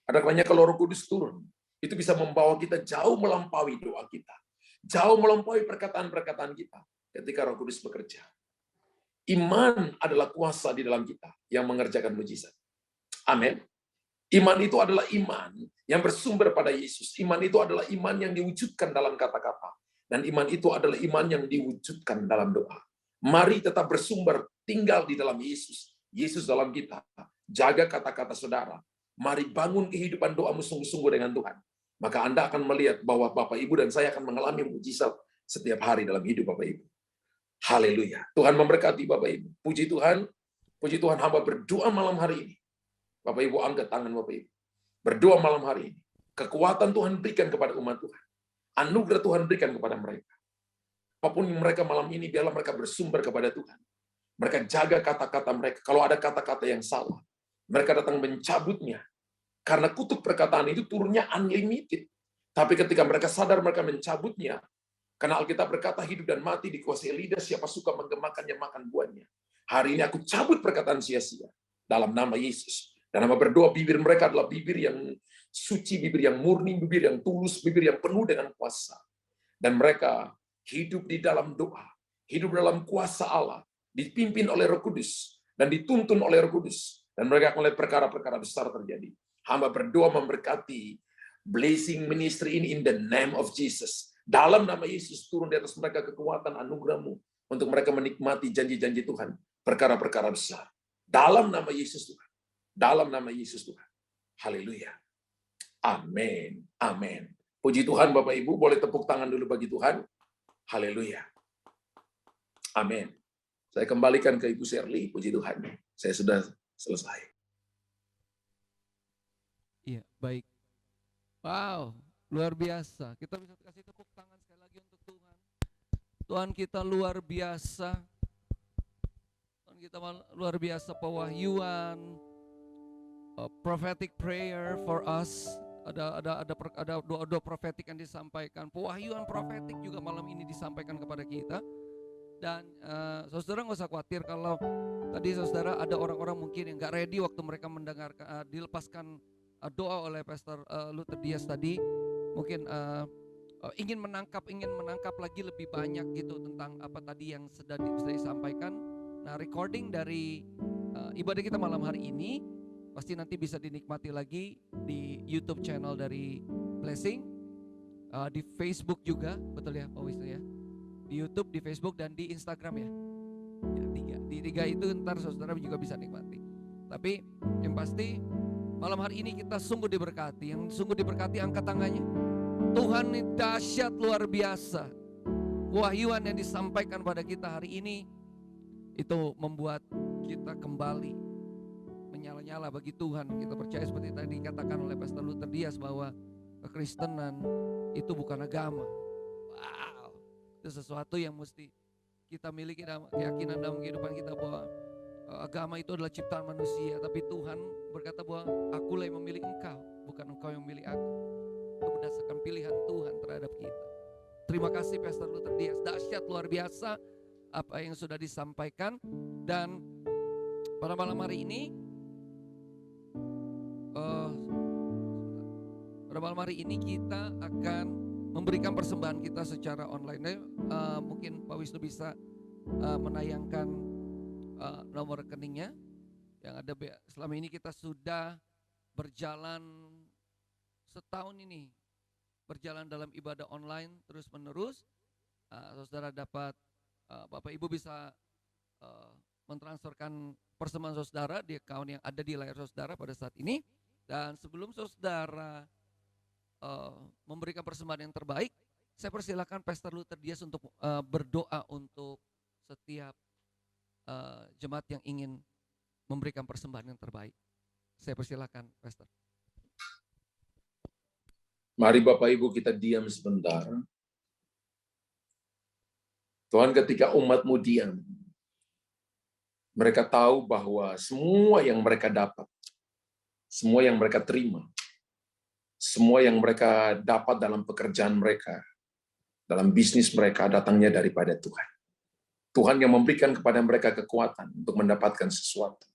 Ada kalanya kalau Roh Kudus turun, itu bisa membawa kita jauh melampaui doa kita. Jauh melampaui perkataan-perkataan kita ketika Roh Kudus bekerja. Iman adalah kuasa di dalam kita yang mengerjakan mujizat. Amin. Iman itu adalah iman yang bersumber pada Yesus. Iman itu adalah iman yang diwujudkan dalam kata-kata. Dan iman itu adalah iman yang diwujudkan dalam doa. Mari tetap bersumber, tinggal di dalam Yesus. Yesus dalam kita. Jaga kata-kata saudara. Mari bangun kehidupan doamu sungguh-sungguh dengan Tuhan. Maka Anda akan melihat bahwa Bapak Ibu dan saya akan mengalami mujizat setiap hari dalam hidup Bapak Ibu. Haleluya. Tuhan memberkati Bapak Ibu. Puji Tuhan hamba berdoa malam hari ini. Bapak Ibu angkat tangan Bapak Ibu. Berdoa malam hari ini. Kekuatan Tuhan berikan kepada umat Tuhan. Anugerah Tuhan berikan kepada mereka. Apapun yang mereka malam ini, biarlah mereka bersumber kepada Tuhan. Mereka jaga kata-kata mereka. Kalau ada kata-kata yang salah, mereka datang mencabutnya. Karena kutuk perkataan itu turunnya unlimited. Tapi ketika mereka sadar mereka mencabutnya, karena Alkitab berkata hidup dan mati dikuasai lidah, siapa suka menggemakannya makan buahnya. Hari ini aku cabut perkataan sia-sia dalam nama Yesus. Dan hamba berdoa bibir mereka adalah bibir yang suci, bibir yang murni, bibir yang tulus, bibir yang penuh dengan kuasa. Dan mereka hidup di dalam doa, hidup dalam kuasa Allah, dipimpin oleh Roh Kudus, dan dituntun oleh Roh Kudus. Dan mereka akan melihat perkara-perkara besar terjadi. Hamba berdoa memberkati blessing ministry ini in the name of Jesus. Dalam nama Yesus turun di atas mereka kekuatan anugerah-Mu untuk mereka menikmati janji-janji Tuhan, perkara-perkara besar. Dalam nama Yesus Tuhan. Dalam nama Yesus Tuhan. Haleluya. Amin. Amin. Puji Tuhan Bapak Ibu, boleh tepuk tangan dulu bagi Tuhan. Haleluya. Amin. Saya kembalikan ke Ibu Shirley, puji Tuhan. Saya sudah selesai. Iya, baik. Wow, luar biasa. Kita bisa kasih tepuk tangan sekali lagi untuk Tuhan. Tuhan kita luar biasa. Tuhan kita luar biasa, pewahyuan, prophetic prayer for us. Ada doa-doa profetik yang disampaikan. Pewahyuan profetik juga malam ini disampaikan kepada kita. Dan saudara nggak usah khawatir kalau tadi saudara ada orang-orang mungkin yang nggak ready waktu mereka mendengarkan dilepaskan doa oleh Pastor Luther Dias tadi, mungkin ingin menangkap lagi lebih banyak gitu tentang apa tadi yang sudah disampaikan. Nah, recording dari ibadah kita malam hari ini pasti nanti bisa dinikmati lagi di YouTube channel dari Blessing, di Facebook juga, betul ya Pak Wisnu ya? Di YouTube, di Facebook, dan di Instagram ya. Di tiga itu ntar saudara juga bisa nikmati. Tapi yang pasti malam hari ini kita sungguh diberkati. Yang sungguh diberkati angkat tangannya. Tuhan ini dahsyat luar biasa. Wahyuan yang disampaikan pada kita hari ini itu membuat kita kembali menyala-nyala bagi Tuhan. Kita percaya seperti tadi dikatakan oleh Pastor Luther Dias bahwa kekristenan itu bukan agama. Wow, itu sesuatu yang mesti kita miliki dalam keyakinan dalam kehidupan kita bahwa agama itu adalah ciptaan manusia, tapi Tuhan berkata bahwa akulah yang memilih engkau, bukan engkau yang memilih aku. Itu berdasarkan pilihan Tuhan terhadap kita. Terima kasih Pastor Luther Dias, dahsyat luar biasa apa yang sudah disampaikan. Dan pada malam hari ini kita akan memberikan persembahan kita secara online. Mungkin Pak Wisnu bisa menayangkan nomor rekeningnya yang ada. Selama ini kita sudah berjalan setahun ini, berjalan dalam ibadah online terus menerus. Saudara dapat, Bapak Ibu bisa mentransferkan persembahan saudara di account yang ada di layar saudara pada saat ini. Dan sebelum saudara memberikan persembahan yang terbaik, saya persilakan Pastor Luther Dias untuk berdoa untuk setiap jemaat yang ingin memberikan persembahan yang terbaik. Saya persilakan Pastor. Mari Bapak Ibu kita diam sebentar. Tuhan, ketika umat-Mu diam, mereka tahu bahwa semua yang mereka dapat, semua yang mereka terima, semua yang mereka dapat dalam pekerjaan mereka, dalam bisnis mereka datangnya daripada Tuhan. Tuhan yang memberikan kepada mereka kekuatan untuk mendapatkan sesuatu.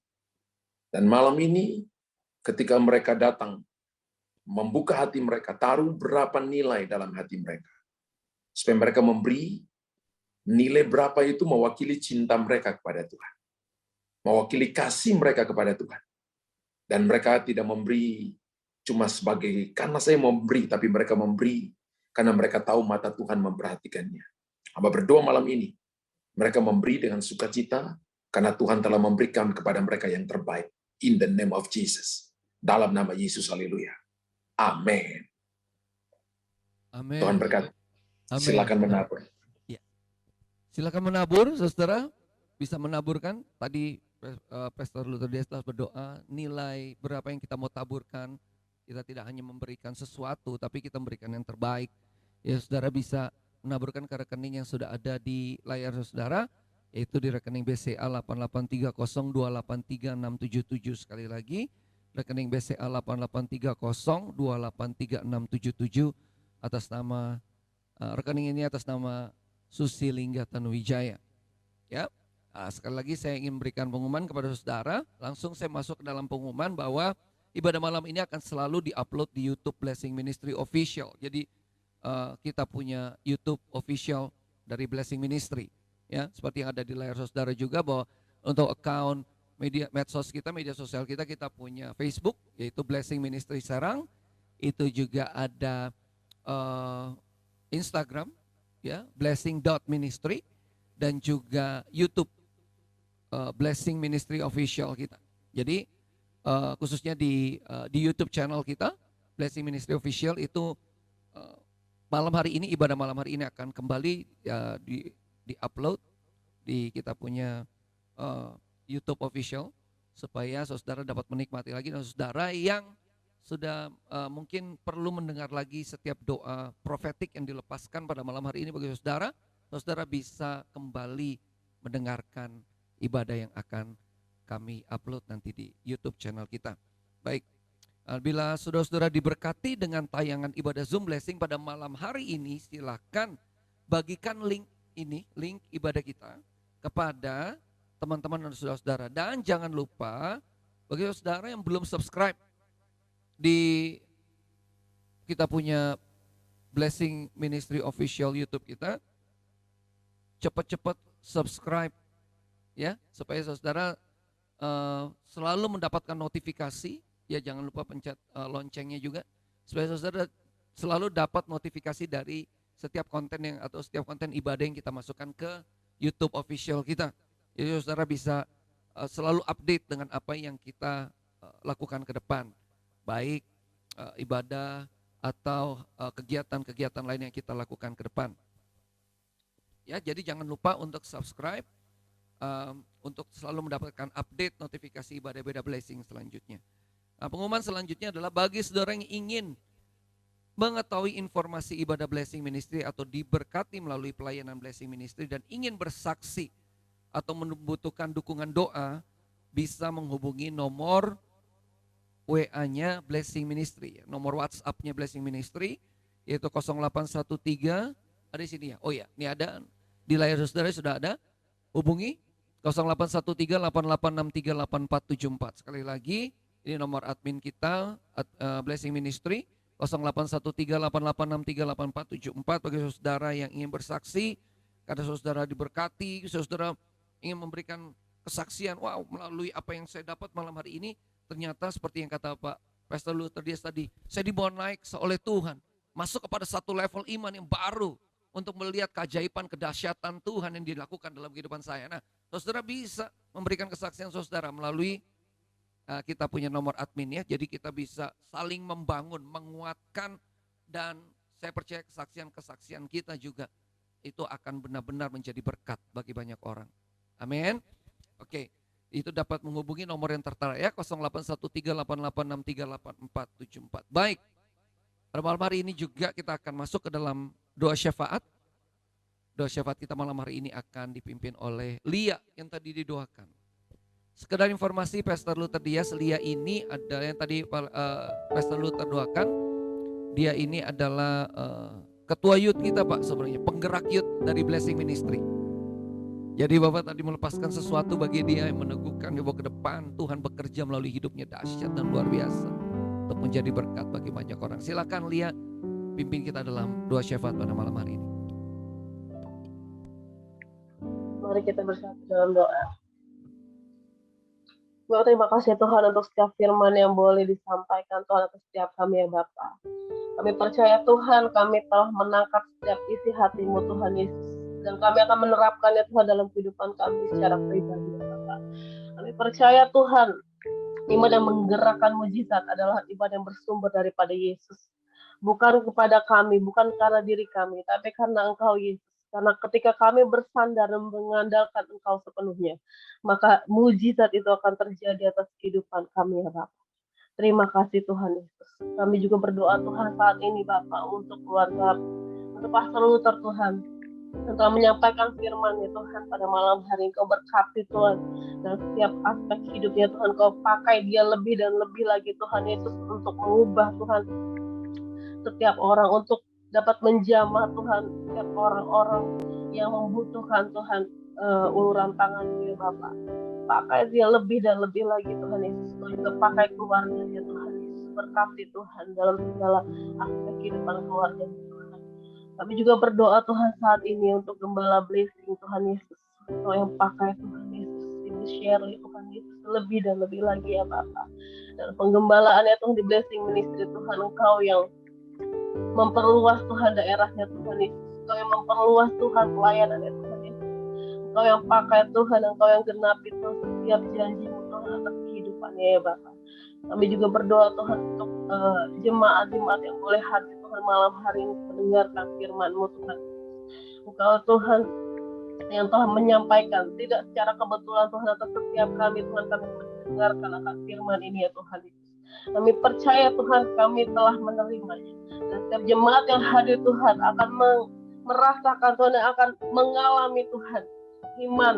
Dan malam ini ketika mereka datang, membuka hati mereka, taruh berapa nilai dalam hati mereka. Supaya mereka memberi nilai berapa itu mewakili cinta mereka kepada Tuhan. Mewakili kasih mereka kepada Tuhan. Dan mereka tidak memberi cuma sebagai, karena saya mau memberi, tapi mereka memberi karena mereka tahu mata Tuhan memperhatikannya. Hamba berdoa malam ini, mereka memberi dengan sukacita karena Tuhan telah memberikan kepada mereka yang terbaik. In the name of Jesus. Dalam nama Yesus, haleluya. Amin. Amin. Tuhan berkati. Silakan menabur. Ya. Silakan menabur, saudara. Bisa menaburkan. Tadi Pastor Luther Dias telah berdoa, nilai berapa yang kita mau taburkan. Kita tidak hanya memberikan sesuatu, tapi kita memberikan yang terbaik. Ya, saudara bisa menaburkan ke rekening yang sudah ada di layar saudara, yaitu di rekening BCA 88302836677. Sekali lagi, rekening BCA 88302836677 atas nama rekening ini atas nama Susi Lingga Tanuwijaya. Ya, Sekali lagi saya ingin memberikan pengumuman kepada saudara. Langsung saya masuk ke dalam pengumuman bahwa ibadah malam ini akan selalu diupload di YouTube Blessing Ministry Official. Jadi kita punya YouTube official dari Blessing Ministry, ya, seperti yang ada di layar saudara juga, bahwa untuk account medsos kita, media sosial kita punya Facebook yaitu Blessing Ministry Serang, itu juga ada Instagram, ya, blessing.ministry, dan juga YouTube Blessing Ministry Official kita. Jadi khususnya di YouTube channel kita Blessing Ministry Official itu malam hari ini, ibadah malam hari ini akan kembali di upload di kita punya YouTube Official, supaya saudara dapat menikmati lagi, dan saudara yang sudah mungkin perlu mendengar lagi setiap doa profetik yang dilepaskan pada malam hari ini bagi saudara, saudara bisa kembali mendengarkan ibadah yang akan kami upload nanti di YouTube channel kita. Baik, bila saudara-saudara diberkati dengan tayangan ibadah Zoom Blessing pada malam hari ini, silakan bagikan link ini, link ibadah kita, kepada teman-teman dan saudara-saudara. Dan jangan lupa bagi saudara yang belum subscribe di kita punya Blessing Ministry Official YouTube kita, cepat-cepat subscribe, ya, supaya saudara selalu mendapatkan notifikasi. Ya, jangan lupa pencet loncengnya juga, supaya saudara selalu dapat notifikasi dari setiap konten atau setiap konten ibadah yang kita masukkan ke YouTube official kita. Jadi saudara bisa selalu update dengan apa yang kita lakukan ke depan, baik ibadah atau kegiatan-kegiatan lain yang kita lakukan ke depan. Ya, jadi jangan lupa untuk subscribe untuk selalu mendapatkan update notifikasi ibadah-ibadah Blessing selanjutnya. Nah, pengumuman selanjutnya adalah bagi saudara yang ingin mengetahui informasi ibadah Blessing Ministry atau diberkati melalui pelayanan Blessing Ministry dan ingin bersaksi atau membutuhkan dukungan doa, bisa menghubungi nomor WA-nya Blessing Ministry, nomor WhatsApp-nya Blessing Ministry, yaitu 0813, ada di sini ya. Oh ya, ini ada di layar saudara, sudah ada. Hubungi 0813-8863-8474. Sekali lagi, ini nomor admin kita, Blessing Ministry, 0813-8863-8474, bagi saudara yang ingin bersaksi, karena saudara diberkati, saudara ingin memberikan kesaksian, wow, melalui apa yang saya dapat malam hari ini, ternyata seperti yang kata Pak Pastor Luther Dias tadi, saya dibawa naik oleh Tuhan, masuk kepada satu level iman yang baru, untuk melihat keajaiban, kedahsyatan Tuhan yang dilakukan dalam kehidupan saya. Nah, saudara bisa memberikan kesaksian saudara melalui kita punya nomor admin, ya. Jadi kita bisa saling membangun, menguatkan, dan saya percaya kesaksian-kesaksian kita juga itu akan benar-benar menjadi berkat bagi banyak orang. Amin. Oke, itu dapat menghubungi nomor yang tertera, ya, 081388638474. Baik, pada malam hari ini juga kita akan masuk ke dalam doa syafaat. Doa syafaat kita malam hari ini akan dipimpin oleh Lia yang tadi didoakan. Sekedar informasi, Pastor Luther Dias, Lia ini adalah yang tadi Pastor Luther doakan. Dia ini adalah ketua youth kita, Pak, sebenarnya penggerak youth dari Blessing Ministry. Jadi Bapak tadi melepaskan sesuatu bagi dia yang meneguhkan dia ke depan. Tuhan bekerja melalui hidupnya dahsyat dan luar biasa untuk menjadi berkat bagi banyak orang. Silakan Lia pimpin kita dalam doa syafaat pada malam hari ini. Mari kita bersatu dalam doa. Tuhan, terima kasih Tuhan untuk setiap firman yang boleh disampaikan Tuhan atas setiap kami ya Bapa. Kami percaya Tuhan, kami telah menangkap setiap isi hati-Mu Tuhan Yesus. Dan kami akan menerapkannya Tuhan dalam kehidupan kami secara pribadi ya Bapa. Kami percaya Tuhan, iman yang menggerakkan mujizat adalah iman yang bersumber daripada Yesus. Bukan kepada kami, bukan karena diri kami, tapi karena Engkau Yesus. Karena ketika kami bersandar dan mengandalkan Engkau sepenuhnya, maka mujizat itu akan terjadi atas kehidupan kami ya Bapak. Terima kasih Tuhan Yesus. Kami juga berdoa Tuhan saat ini Bapak untuk keluarga, untuk Pastor Luther Tuhan, yang telah menyampaikan firman-Nya Tuhan pada malam hari. Engkau berkati Tuhan, dan setiap aspek hidupnya Tuhan, Engkau pakai dia lebih dan lebih lagi Tuhan Yesus untuk mengubah Tuhan setiap orang, untuk dapat menjamah Tuhan setiap orang-orang yang membutuhkan Tuhan uluran tangan dia Bapak. Pakai dia lebih dan lebih lagi Tuhan Yesus. Kau juga pakai keluarganya Tuhan Yesus. Berkati Tuhan dalam segala aspek kehidupan keluarganya Tuhan. Kami juga berdoa Tuhan saat ini untuk Gembala Blessing Tuhan Yesus. Kau yang pakai Tuhan Yesus. Ibu Shirley Tuhan Yesus. Lebih dan lebih lagi ya Bapak. Dan penggembalaannya Tuhan di Blessing Ministry Tuhan. Engkau yang memperluas Tuhan daerahnya Tuhan Yesus. Engkau yang memperluas Tuhan pelayanannya Tuhan Yesus. Engkau yang pakai Tuhan, Engkau yang genapi Tuhan setiap janji-Mu Tuhan atas kehidupannya ya Bapak. Kami juga berdoa Tuhan untuk jemaat-jemaat yang boleh hadir Tuhan malam hari ini mendengarkan firman-Mu Tuhan. Engkau Tuhan yang telah menyampaikan tidak secara kebetulan Tuhan atas setiap kami Tuhan, kami mendengarkan akan firman ini ya Tuhan Yesus. Kami percaya Tuhan kami telah menerimanya. Dan setiap jemaat yang hadir Tuhan akan merasakan Tuhan dan akan mengalami Tuhan iman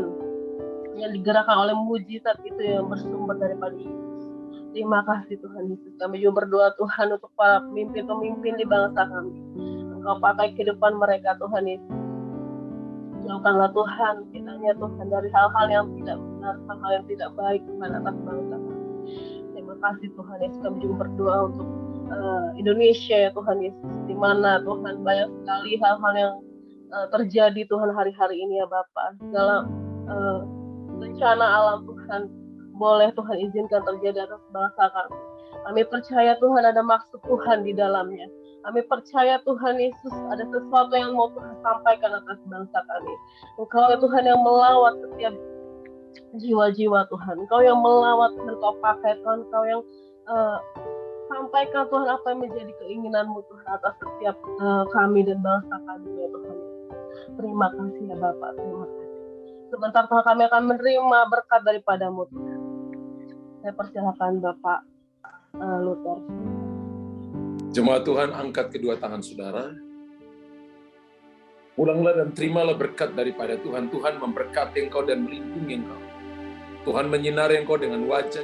yang digerakkan oleh mujizat itu yang bersumber daripada Yesus. Terima kasih Tuhan Yesus. Kami juga berdoa Tuhan untuk para pemimpin-pemimpin di bangsa kami. Engkau pakai kehidupan mereka Tuhan Yesus. Jauhkanlah Tuhan kiranya Tuhan dari hal-hal yang tidak benar, hal-hal yang tidak baik Tuhan atas bangsa kami. Terima kasih Tuhan Yesus. Kami juga berdoa untuk Indonesia ya Tuhan Yesus. Di mana Tuhan banyak sekali hal-hal yang terjadi Tuhan hari-hari ini ya Bapak. Segala bencana alam Tuhan boleh Tuhan izinkan terjadi atas bangsa kami. Kami percaya Tuhan ada maksud Tuhan di dalamnya. Kami percaya Tuhan Yesus ada sesuatu yang mau Tuhan sampaikan atas bangsa kami. Engkau ya Tuhan yang melawat setiap jiwa-jiwa Tuhan. Engkau yang melawat Tuhan, Engkau pakai Tuhan, Engkau yang sampaikan Tuhan apa yang menjadi keinginan-Mu Tuhan atas setiap kami dan bangsa kami ya Tuhan. Terima kasih ya Bapak, terima kasih. Sebentar Tuhan kami akan menerima berkat daripada-Mu Tuhan. Saya persilakan Bapak Luther. Jemaat Tuhan, angkat kedua tangan saudara. Pulanglah dan terimalah berkat daripada Tuhan. Tuhan memberkati engkau dan melindungi engkau. Tuhan menyinari engkau dengan wajah.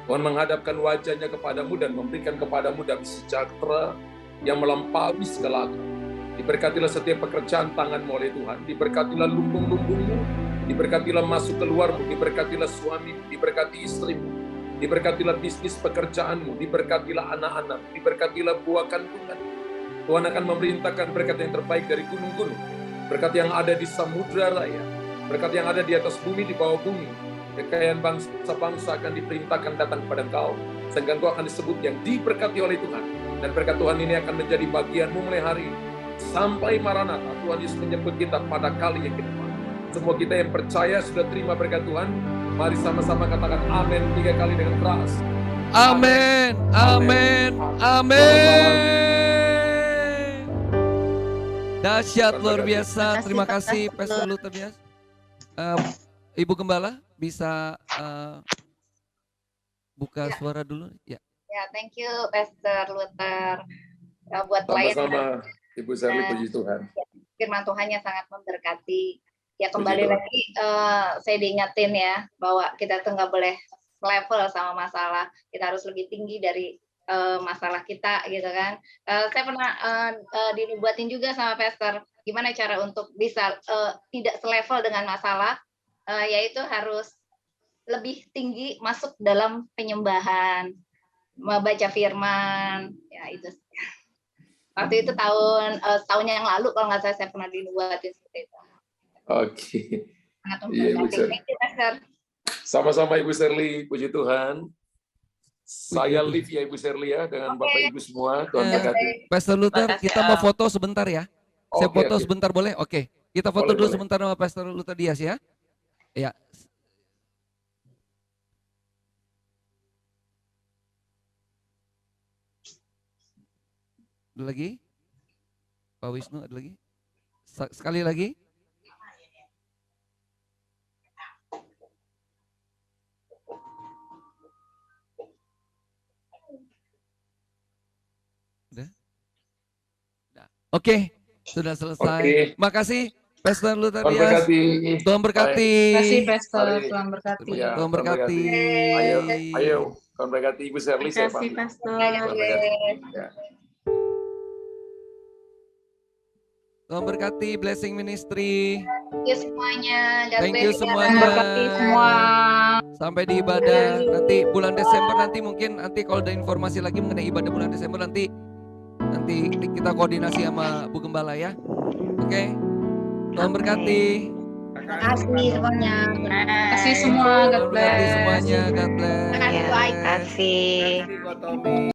Tuhan menghadapkan wajahnya kepadamu dan memberikan kepadamu damai sejahtera yang melampaui segala akal. Diberkatilah setiap pekerjaan tanganmu oleh Tuhan. Diberkatilah lumbung-lumbungmu. Diberkatilah masuk keluarmu. Diberkatilah suamimu. Diberkati istrimu. Diberkatilah bisnis pekerjaanmu. Diberkatilah anak-anakmu. Diberkatilah buah kandungan. Tuhan akan memerintahkan berkat yang terbaik dari gunung-gunung. Berkat yang ada di samudra raya. Berkat yang ada di atas bumi, di bawah bumi. Kekayaan bangsa-bangsa akan diperintahkan datang kepada engkau. Sehingga engkau akan disebut yang diberkati oleh Tuhan. Dan berkat Tuhan ini akan menjadi bagianmu mulai hari ini. Sampai Maranatha, Tuhan Yesus menyebut kita pada kali yang kedua. Semua kita yang percaya sudah terima berkat Tuhan. Mari sama-sama katakan amin 3 kali dengan keras. Amin, amin, amin. Dahsyat luar biasa. Terima kasih Pastor Luther Bias. Ibu Gembala bisa buka suara dulu ya. Ya, thank you Pastor Luther buat pelayanan. Sama-sama Ibu Sally, puji Tuhan. Firman Tuhannya sangat memberkati. Ya kembali Puji Tuhan. lagi saya diingetin ya bahwa kita tuh nggak boleh level sama masalah. Kita harus lebih tinggi dari masalah kita gitu kan. Saya pernah dinubuatin juga sama Pastor gimana cara untuk bisa tidak selevel dengan masalah, yaitu harus lebih tinggi masuk dalam penyembahan, membaca firman, ya itu. Waktu itu tahun yang lalu kalau nggak salah saya pernah dinubuatin seperti itu. Oke. Sangat Iya, Ibu memberkati. Sally. Thank you, Pastor. Sama-sama Ibu Sherly, puji Tuhan. Saya live ya Ibu Sherly ya dengan Bapak Ibu semua. Tuhan berkati. Pastor Luther, Makasih, kita mau foto sebentar ya. Saya Oke, foto oke. sebentar boleh? Oke. Kita foto Boleh, dulu boleh. sebentar sama Pastor Luther Dias ya. Ya. Ada lagi? Pak Wisnu ada lagi? Sekali lagi? Udah? Udah. Oke, sudah selesai. Oke. Makasih Pastor Luther Tuhan Dias. berkati. Tuhan berkati. Terima kasih Pastor, Mari. Tuhan berkati. Ya, Tuhan berkati. Ayo, Tuhan berkati Ibu Sherly. Terima Saya kasih pamit. Pastor. Tuhan berkati. Ya. Tuhan berkati Blessing Ministry. Thank you semuanya. God Thank bless you ya. semuanya. Berkati semua. Sampai di ibadah nanti bulan Desember, nanti mungkin kalau ada informasi lagi mengenai ibadah bulan Desember nanti kita koordinasi sama Bu Gembala ya. Oke. Tuhan berkati. Terima kasih semuanya. Terima kasih semua. God Tuhan berkati bless. semuanya. God bless. Terima kasih, Doa. Terima kasih. Terima kasih buat Tommy.